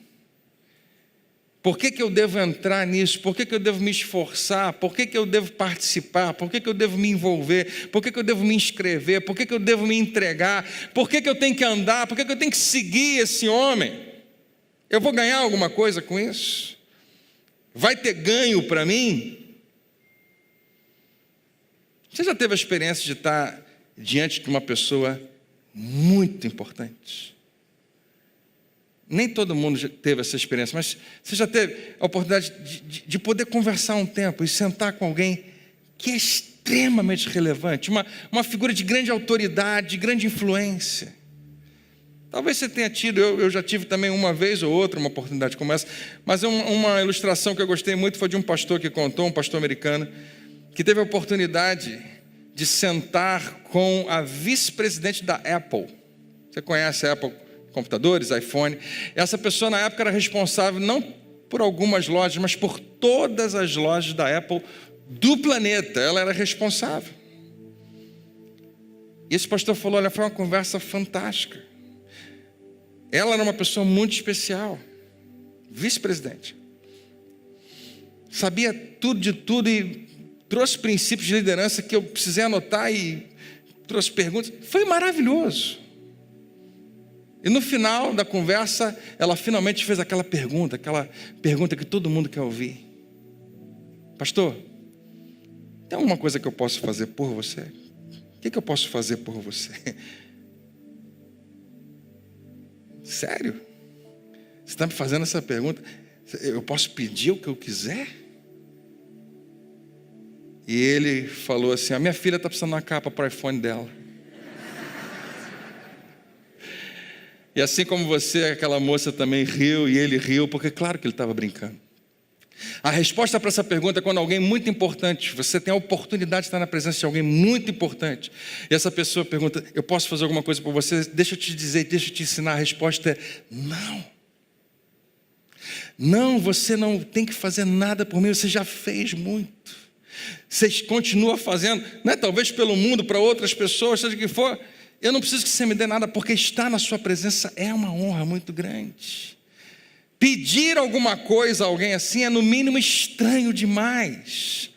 Por que eu devo entrar nisso? Por que eu devo me esforçar? Por que eu devo participar? Por que eu devo me envolver? Por que eu devo me inscrever? Por que eu devo me entregar? Por que eu tenho que andar? Por que eu tenho que seguir esse homem? Eu vou ganhar alguma coisa com isso? Vai ter ganho para mim? Você já teve a experiência de estar diante de uma pessoa muito importante? Nem todo mundo já teve essa experiência, mas você já teve a oportunidade de poder conversar um tempo e sentar com alguém que é extremamente relevante, uma figura de grande autoridade, de grande influência. Talvez você tenha tido, eu já tive também uma vez ou outra uma oportunidade como essa, mas uma ilustração que eu gostei muito foi de um pastor que contou, um pastor americano, que teve a oportunidade de sentar com a vice-presidente da Apple. Você conhece a Apple? Computadores, iPhone. Essa pessoa na época era responsável não por algumas lojas, mas por todas as lojas da Apple do planeta. Ela era responsável. E esse pastor falou: olha, foi uma conversa fantástica. Ela era uma pessoa muito especial, vice-presidente. Sabia tudo de tudo e trouxe princípios de liderança que eu precisei anotar e trouxe perguntas. Foi maravilhoso. E no final da conversa, ela finalmente fez aquela pergunta que todo mundo quer ouvir. Pastor, tem alguma coisa que eu posso fazer por você? O que eu posso fazer por você? Sério? Você está me fazendo essa pergunta? Eu posso pedir o que eu quiser? E ele falou assim: a minha filha está precisando de uma capa para o iPhone dela. E assim como você, aquela moça também riu e ele riu, porque claro que ele estava brincando. A resposta para essa pergunta é quando alguém muito importante, você tem a oportunidade de estar na presença de alguém muito importante, e essa pessoa pergunta: eu posso fazer alguma coisa por você? Deixa eu te dizer, deixa eu te ensinar. A resposta é: não. Não, você não tem que fazer nada por mim, você já fez muito. Você continua fazendo, né? Talvez pelo mundo, para outras pessoas, seja o que for. Eu não preciso que você me dê nada, porque estar na sua presença é uma honra muito grande. Pedir alguma coisa a alguém assim é no mínimo estranho demais.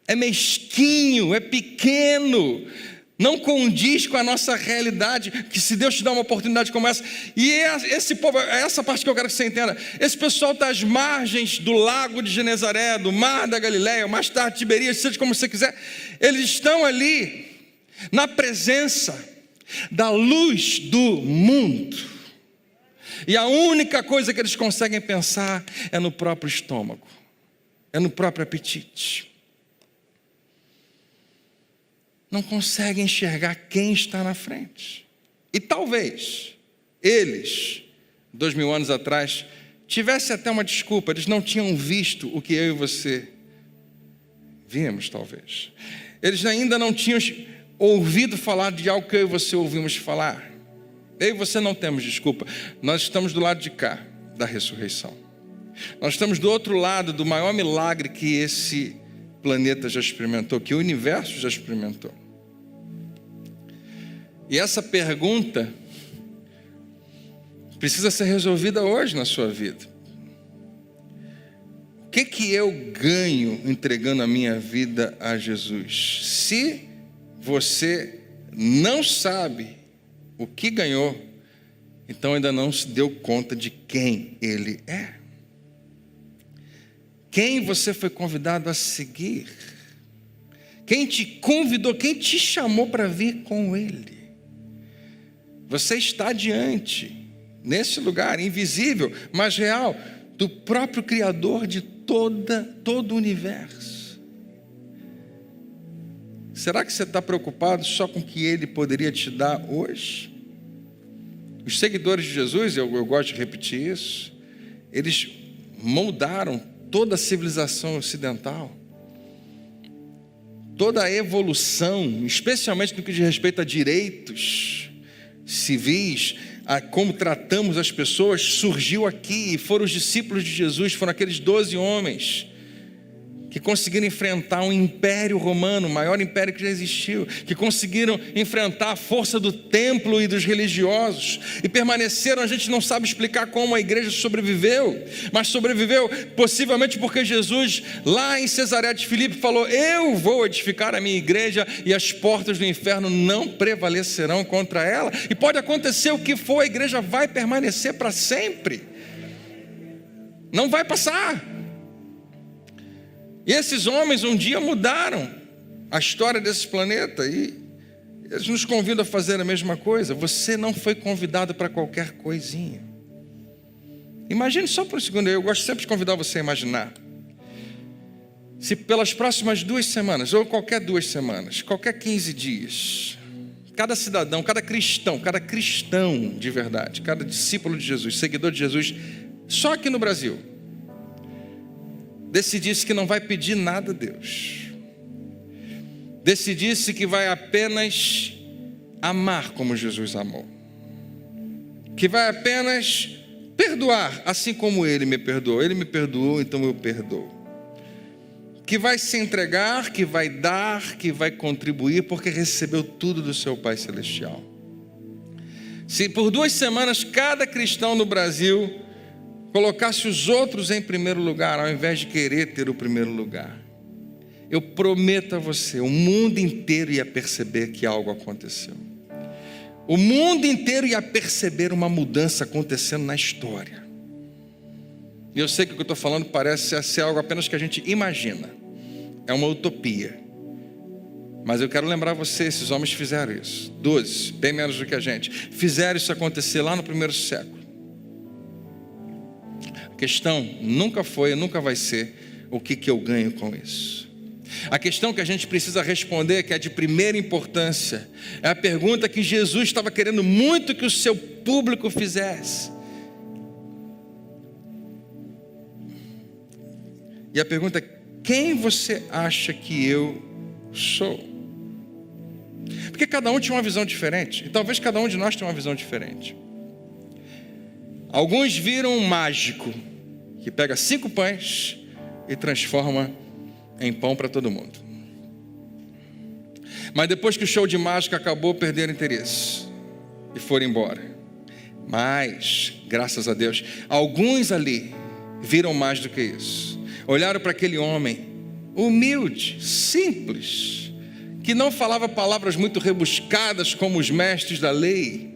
É mesquinho, é pequeno. Não condiz com a nossa realidade, que se Deus te dá uma oportunidade como essa. E esse povo, é essa parte que eu quero que você entenda. Esse pessoal está às margens do lago de Genezaré, do mar da Galileia, mais tarde Tiberias, seja como você quiser. Eles estão ali, na presença da luz do mundo. E a única coisa que eles conseguem pensar é no próprio estômago, é no próprio apetite. Não conseguem enxergar quem está na frente. E talvez eles, 2000 anos atrás, tivessem até uma desculpa. Eles não tinham visto o que eu e você vimos, talvez. Eles ainda não tinham ouvido falar de algo que eu e você ouvimos falar. Eu e você não temos desculpa. Nós estamos do lado de cá da ressurreição. Nós estamos do outro lado do maior milagre que esse planeta já experimentou, que o universo já experimentou. E essa pergunta precisa ser resolvida hoje na sua vida. O que eu ganho entregando a minha vida a Jesus? Se você não sabe o que ganhou, então ainda não se deu conta de quem Ele é. quem você foi convidado a seguir, quem te convidou, quem te chamou para vir com Ele. Você está diante, nesse lugar invisível, mas real, do próprio Criador de todo o universo. Será que você está preocupado só com o que Ele poderia te dar hoje? Os seguidores de Jesus, eu gosto de repetir isso, eles moldaram toda a civilização ocidental, toda a evolução, especialmente no que diz respeito a direitos civis, a como tratamos as pessoas, surgiu aqui, e foram os discípulos de Jesus, foram aqueles 12 homens que conseguiram enfrentar um império romano, o maior império que já existiu, que conseguiram enfrentar a força do templo e dos religiosos, e permaneceram. A gente não sabe explicar como a igreja sobreviveu, mas sobreviveu possivelmente porque Jesus, lá em Cesareia de Filipe, falou: eu vou edificar a minha igreja e as portas do inferno não prevalecerão contra ela. E pode acontecer o que for, a igreja vai permanecer para sempre, não vai passar. E esses homens um dia mudaram a história desse planeta, e eles nos convidam a fazer a mesma coisa. Você não foi convidado para qualquer coisinha. Imagine só por um segundo, eu gosto sempre de convidar você a imaginar. Se pelas próximas 2 semanas, ou qualquer 2 semanas, qualquer 15 dias, cada cidadão, cada cristão de verdade, cada discípulo de Jesus, seguidor de Jesus, só aqui no Brasil, decidisse que não vai pedir nada a Deus, decidisse que vai apenas amar como Jesus amou, que vai apenas perdoar, assim como Ele me perdoou, então eu perdoo, que vai se entregar, que vai dar, que vai contribuir, porque recebeu tudo do seu Pai Celestial. Se por 2 semanas cada cristão no Brasil colocasse os outros em primeiro lugar, ao invés de querer ter o primeiro lugar, eu prometo a você, o mundo inteiro ia perceber que algo aconteceu. O mundo inteiro ia perceber uma mudança acontecendo na história. E eu sei que o que eu estou falando parece ser algo apenas que a gente imagina, é uma utopia, mas eu quero lembrar você, esses homens fizeram isso, 12, bem menos do que a gente, fizeram isso acontecer lá no primeiro século. A questão nunca foi e nunca vai ser o que eu ganho com isso. A questão que a gente precisa responder, que é de primeira importância, é a pergunta que Jesus estava querendo muito que o seu público fizesse. E a pergunta é: quem você acha que eu sou? Porque cada um tinha uma visão diferente, e talvez cada um de nós tenha uma visão diferente. Alguns viram um mágico que pega 5 pães e transforma em pão para todo mundo. Mas depois que o show de mágica acabou, perderam interesse e foram embora. Mas, graças a Deus, alguns ali viram mais do que isso. Olharam para aquele homem humilde, simples, que não falava palavras muito rebuscadas como os mestres da lei,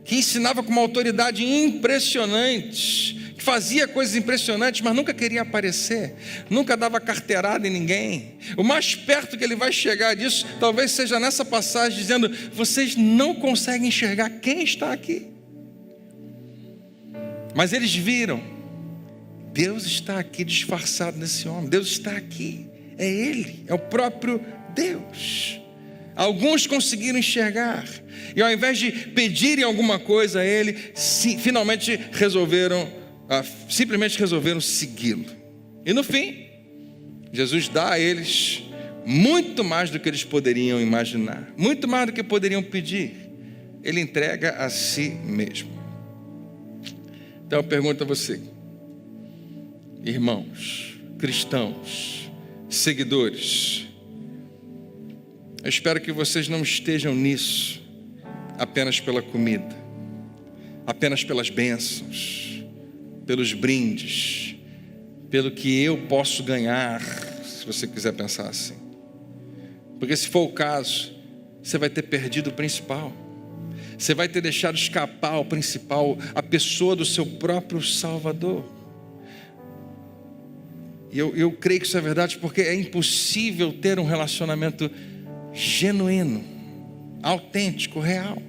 que ensinava com uma autoridade impressionante, que fazia coisas impressionantes, mas nunca queria aparecer, nunca dava carteirada em ninguém. O mais perto que ele vai chegar disso, talvez seja nessa passagem, dizendo: vocês não conseguem enxergar quem está aqui. Mas eles viram, Deus está aqui disfarçado nesse homem, Deus está aqui, é Ele, é o próprio Deus. Alguns conseguiram enxergar, e ao invés de pedirem alguma coisa a Ele, finalmente simplesmente resolveram segui-lo. E no fim, Jesus dá a eles muito mais do que eles poderiam imaginar, muito mais do que poderiam pedir. Ele entrega a si mesmo. Então eu pergunto a você, irmãos, cristãos, seguidores, eu espero que vocês não estejam nisso apenas pela comida, apenas pelas bênçãos, pelos brindes, pelo que eu posso ganhar, se você quiser pensar assim. Porque se for o caso, você vai ter perdido o principal. Você vai ter deixado escapar o principal, a pessoa do seu próprio Salvador. E eu creio que isso é verdade, porque é impossível ter um relacionamento genuíno, autêntico, real,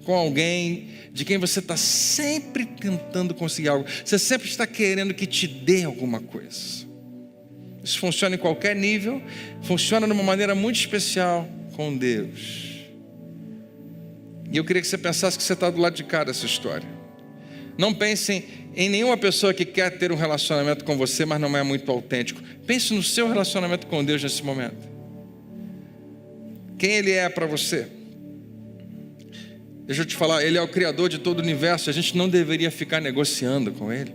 com alguém de quem você está sempre tentando conseguir algo. Você sempre está querendo que te dê alguma coisa. Isso funciona em qualquer nível, funciona de uma maneira muito especial com Deus. E eu queria que você pensasse que você está do lado de cá dessa história. Não pensem em nenhuma pessoa que quer ter um relacionamento com você, mas não é muito autêntico. Pense no seu relacionamento com Deus nesse momento. Quem Ele é para você? Deixa eu te falar, Ele é o Criador de todo o universo. A gente não deveria ficar negociando com Ele.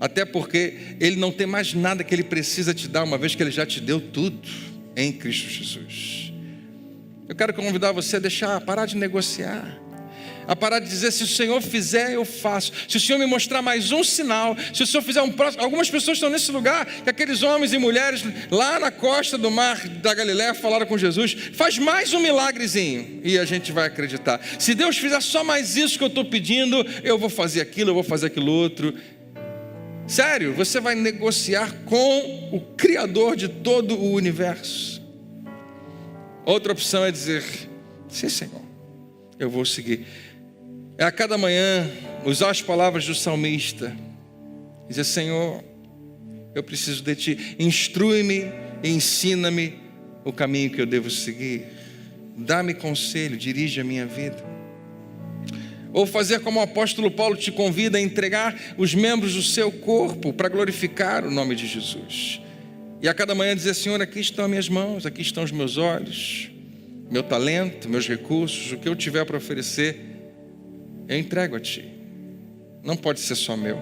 Até porque Ele não tem mais nada que Ele precisa te dar, uma vez que Ele já te deu tudo em Cristo Jesus. Eu quero convidar você a parar de negociar, a parar de dizer: se o Senhor fizer, eu faço. Se o Senhor me mostrar mais um sinal, se o Senhor fizer um próximo. Algumas pessoas estão nesse lugar, que aqueles homens e mulheres lá na costa do mar da Galileia falaram com Jesus: faz mais um milagrezinho e a gente vai acreditar. Se Deus fizer só mais isso que eu estou pedindo, eu vou fazer aquilo, eu vou fazer aquilo outro. Sério, você vai negociar com o Criador de todo o universo. Outra opção é dizer: sim, Senhor, eu vou seguir. É a cada manhã usar as palavras do salmista, dizer: Senhor, eu preciso de Ti, instrui-me e ensina-me o caminho que eu devo seguir, dá-me conselho, dirige a minha vida. Ou fazer como o apóstolo Paulo te convida a entregar os membros do seu corpo para glorificar o nome de Jesus. E a cada manhã dizer: Senhor, aqui estão as minhas mãos, aqui estão os meus olhos, meu talento, meus recursos, o que eu tiver para oferecer, eu entrego a Ti. Não pode ser só meu.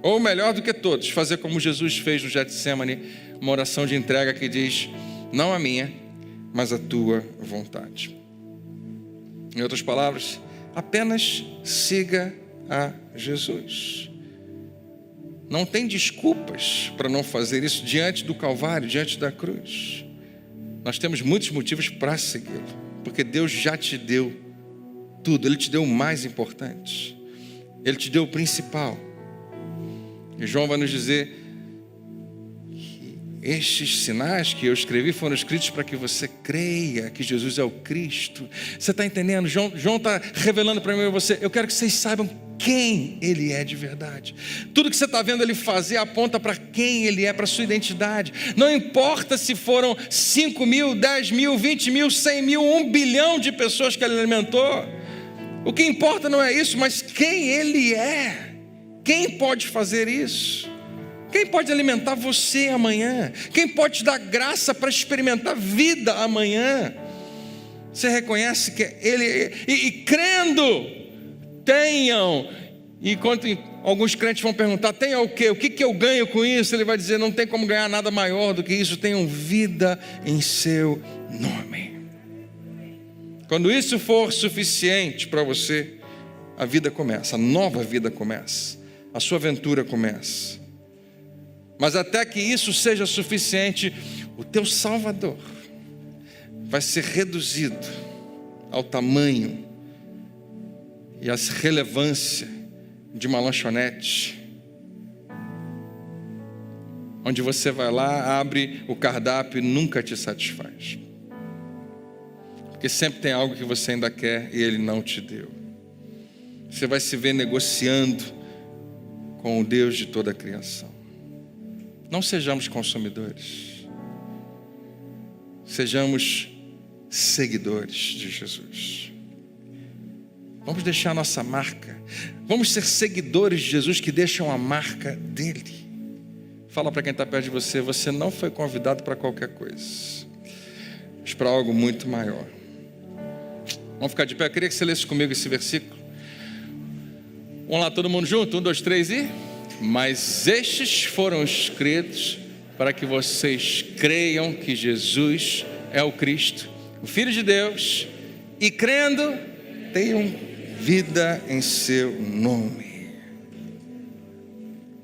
Ou melhor do que todos, fazer como Jesus fez no Getsemane, uma oração de entrega que diz: não a minha, mas a Tua vontade. Em outras palavras, apenas siga a Jesus. Não tem desculpas para não fazer isso diante do Calvário, diante da cruz. Nós temos muitos motivos para segui-lo, porque Deus já te deu tudo. Ele te deu o mais importante, Ele te deu o principal. E João vai nos dizer que estes sinais que eu escrevi foram escritos para que você creia que Jesus é o Cristo. Você está entendendo? João está revelando para mim e você: eu quero que vocês saibam quem Ele é de verdade. Tudo que você está vendo Ele fazer aponta para quem Ele é, para a sua identidade. Não importa se foram 5 mil, 10 mil, 20 mil, 100 mil, 1 bilhão de pessoas que Ele alimentou. O que importa não é isso, mas quem Ele é. Quem pode fazer isso? Quem pode alimentar você amanhã? Quem pode te dar graça para experimentar vida amanhã? Você reconhece que Ele... E crendo, tenham. E enquanto alguns crentes vão perguntar: tenham o quê? O que eu ganho com isso? Ele vai dizer: não tem como ganhar nada maior do que isso. Tenham vida em seu nome. Quando isso for suficiente para você, a vida começa, a nova vida começa, a sua aventura começa. Mas até que isso seja suficiente, o teu Salvador vai ser reduzido ao tamanho e à relevância de uma lanchonete, onde você vai lá, abre o cardápio e nunca te satisfaz, porque sempre tem algo que você ainda quer e Ele não te deu. Você vai se ver negociando com o Deus de toda a criação. Não sejamos consumidores, sejamos seguidores de Jesus. Vamos deixar a nossa marca. Vamos ser seguidores de Jesus que deixam a marca dele. Fala para quem está perto de você: você não foi convidado para qualquer coisa, mas para algo muito maior. Vamos ficar de pé. Eu queria que você lesse comigo esse versículo. Vamos lá, todo mundo junto? 1, 2, 3 e... Mas estes foram escritos para que vocês creiam que Jesus é o Cristo, o Filho de Deus, e crendo, tenham vida em seu nome.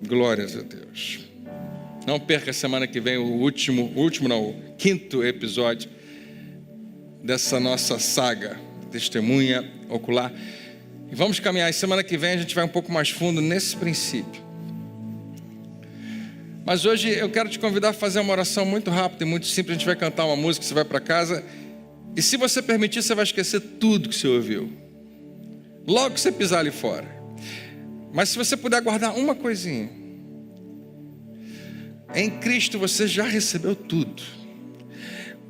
Glórias a Deus. Não perca a semana que vem o quinto episódio dessa nossa saga, Testemunha Ocular. E vamos caminhar. E semana que vem a gente vai um pouco mais fundo nesse princípio. Mas hoje eu quero te convidar a fazer uma oração muito rápida e muito simples. A gente vai cantar uma música, você vai para casa. E se você permitir, você vai esquecer tudo que você ouviu. Logo que você pisar ali fora. Mas se você puder guardar uma coisinha. Em Cristo você já recebeu tudo.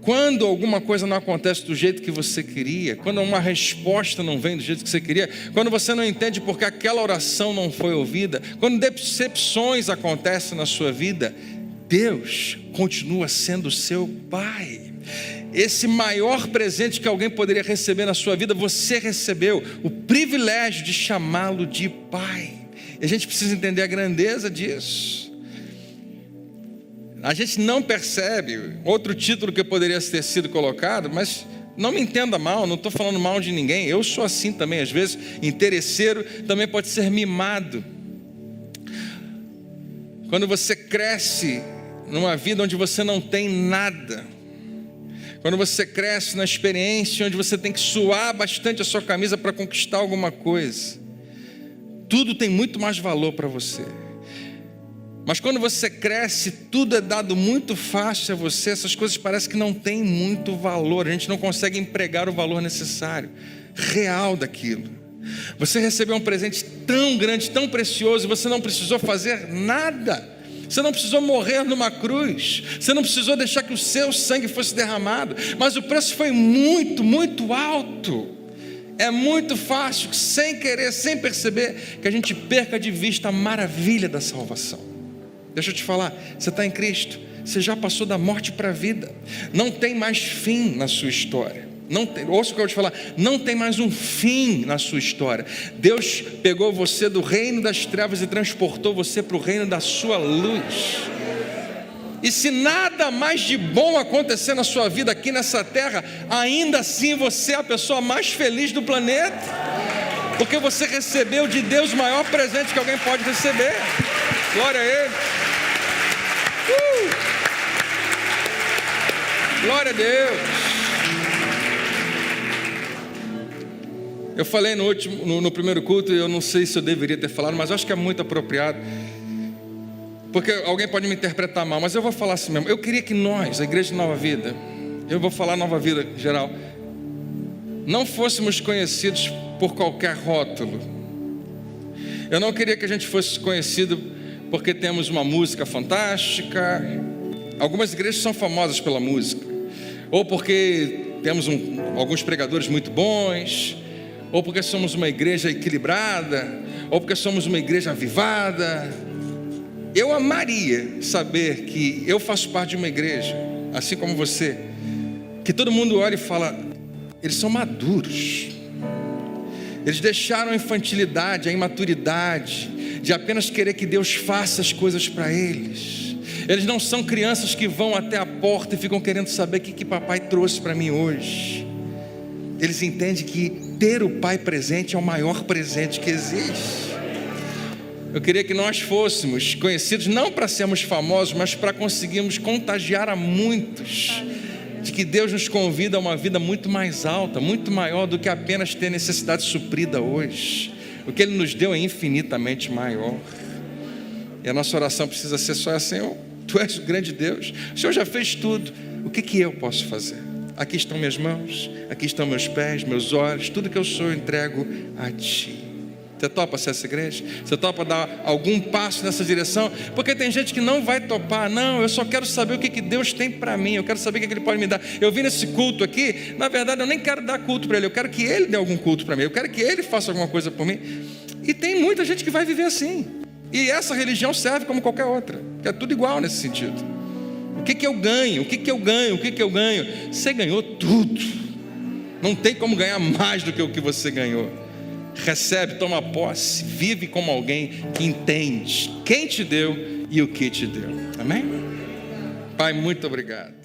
Quando alguma coisa não acontece do jeito que você queria, quando uma resposta não vem do jeito que você queria, quando você não entende porque aquela oração não foi ouvida, quando decepções acontecem na sua vida, Deus continua sendo seu Pai. Esse maior presente que alguém poderia receber na sua vida, você recebeu o privilégio de chamá-lo de Pai. E a gente precisa entender a grandeza disso. A gente não percebe outro título que poderia ter sido colocado, mas não me entenda mal, não estou falando mal de ninguém. Eu sou assim também, às vezes interesseiro também pode ser mimado. Quando você cresce numa vida onde você não tem nada, quando você cresce na experiência onde você tem que suar bastante a sua camisa para conquistar alguma coisa, tudo tem muito mais valor para você. Mas quando você cresce, tudo é dado muito fácil a você, essas coisas parecem que não têm muito valor, a gente não consegue empregar o valor necessário, real daquilo. Você recebeu um presente tão grande, tão precioso, e você não precisou fazer nada. Você não precisou morrer numa cruz, você não precisou deixar que o seu sangue fosse derramado, mas o preço foi muito, muito alto. É muito fácil, sem querer, sem perceber, que a gente perca de vista a maravilha da salvação. Deixa eu te falar, você está em Cristo, você já passou da morte para a vida, não tem mais fim na sua história. Ouça o que eu vou te falar, não tem mais um fim na sua história. Deus pegou você do reino das trevas e transportou você para o reino da sua luz. E se nada mais de bom acontecer na sua vida aqui nessa terra, ainda assim você é a pessoa mais feliz do planeta, porque você recebeu de Deus o maior presente que alguém pode receber. Glória a Ele. Glória a Deus. Eu falei no primeiro culto, e eu não sei se eu deveria ter falado, mas eu acho que é muito apropriado, porque alguém pode me interpretar mal, mas eu vou falar assim mesmo. Eu queria que nós, a Igreja de Nova Vida, eu vou falar Nova Vida em geral, não fôssemos conhecidos por qualquer rótulo. Eu não queria que a gente fosse conhecido porque temos uma música fantástica. Algumas igrejas são famosas pela música, ou porque temos alguns pregadores muito bons, ou porque somos uma igreja equilibrada, ou porque somos uma igreja avivada. Eu amaria saber que eu faço parte de uma igreja, assim como você, que todo mundo olha e fala, eles são maduros, eles deixaram a infantilidade, a imaturidade de apenas querer que Deus faça as coisas para eles. Eles não são crianças que vão até a porta e ficam querendo saber o que papai trouxe para mim hoje. Eles entendem que ter o pai presente é o maior presente que existe. Eu queria que nós fôssemos conhecidos não para sermos famosos, mas para conseguirmos contagiar a muitos de que Deus nos convida a uma vida muito mais alta, muito maior do que apenas ter necessidade suprida hoje. O que Ele nos deu é infinitamente maior. E a nossa oração precisa ser só assim: Senhor, Tu és o grande Deus, o Senhor já fez tudo, o que eu posso fazer? Aqui estão minhas mãos, aqui estão meus pés, meus olhos, tudo que eu sou eu entrego a Ti. Você topa ser essa igreja? Você topa dar algum passo nessa direção? Porque tem gente que não vai topar. Não, eu só quero saber o que Deus tem para mim, eu quero saber o que Ele pode me dar. Eu vim nesse culto aqui, na verdade eu nem quero dar culto para Ele, eu quero que Ele dê algum culto para mim, eu quero que Ele faça alguma coisa por mim. E tem muita gente que vai viver assim. E essa religião serve como qualquer outra, que é tudo igual nesse sentido. O que eu ganho? O que eu ganho? O que eu ganho? Você ganhou tudo. Não tem como ganhar mais do que o que você ganhou. Recebe, toma posse, vive como alguém que entende quem te deu e o que te deu. Amém? Pai, muito obrigado.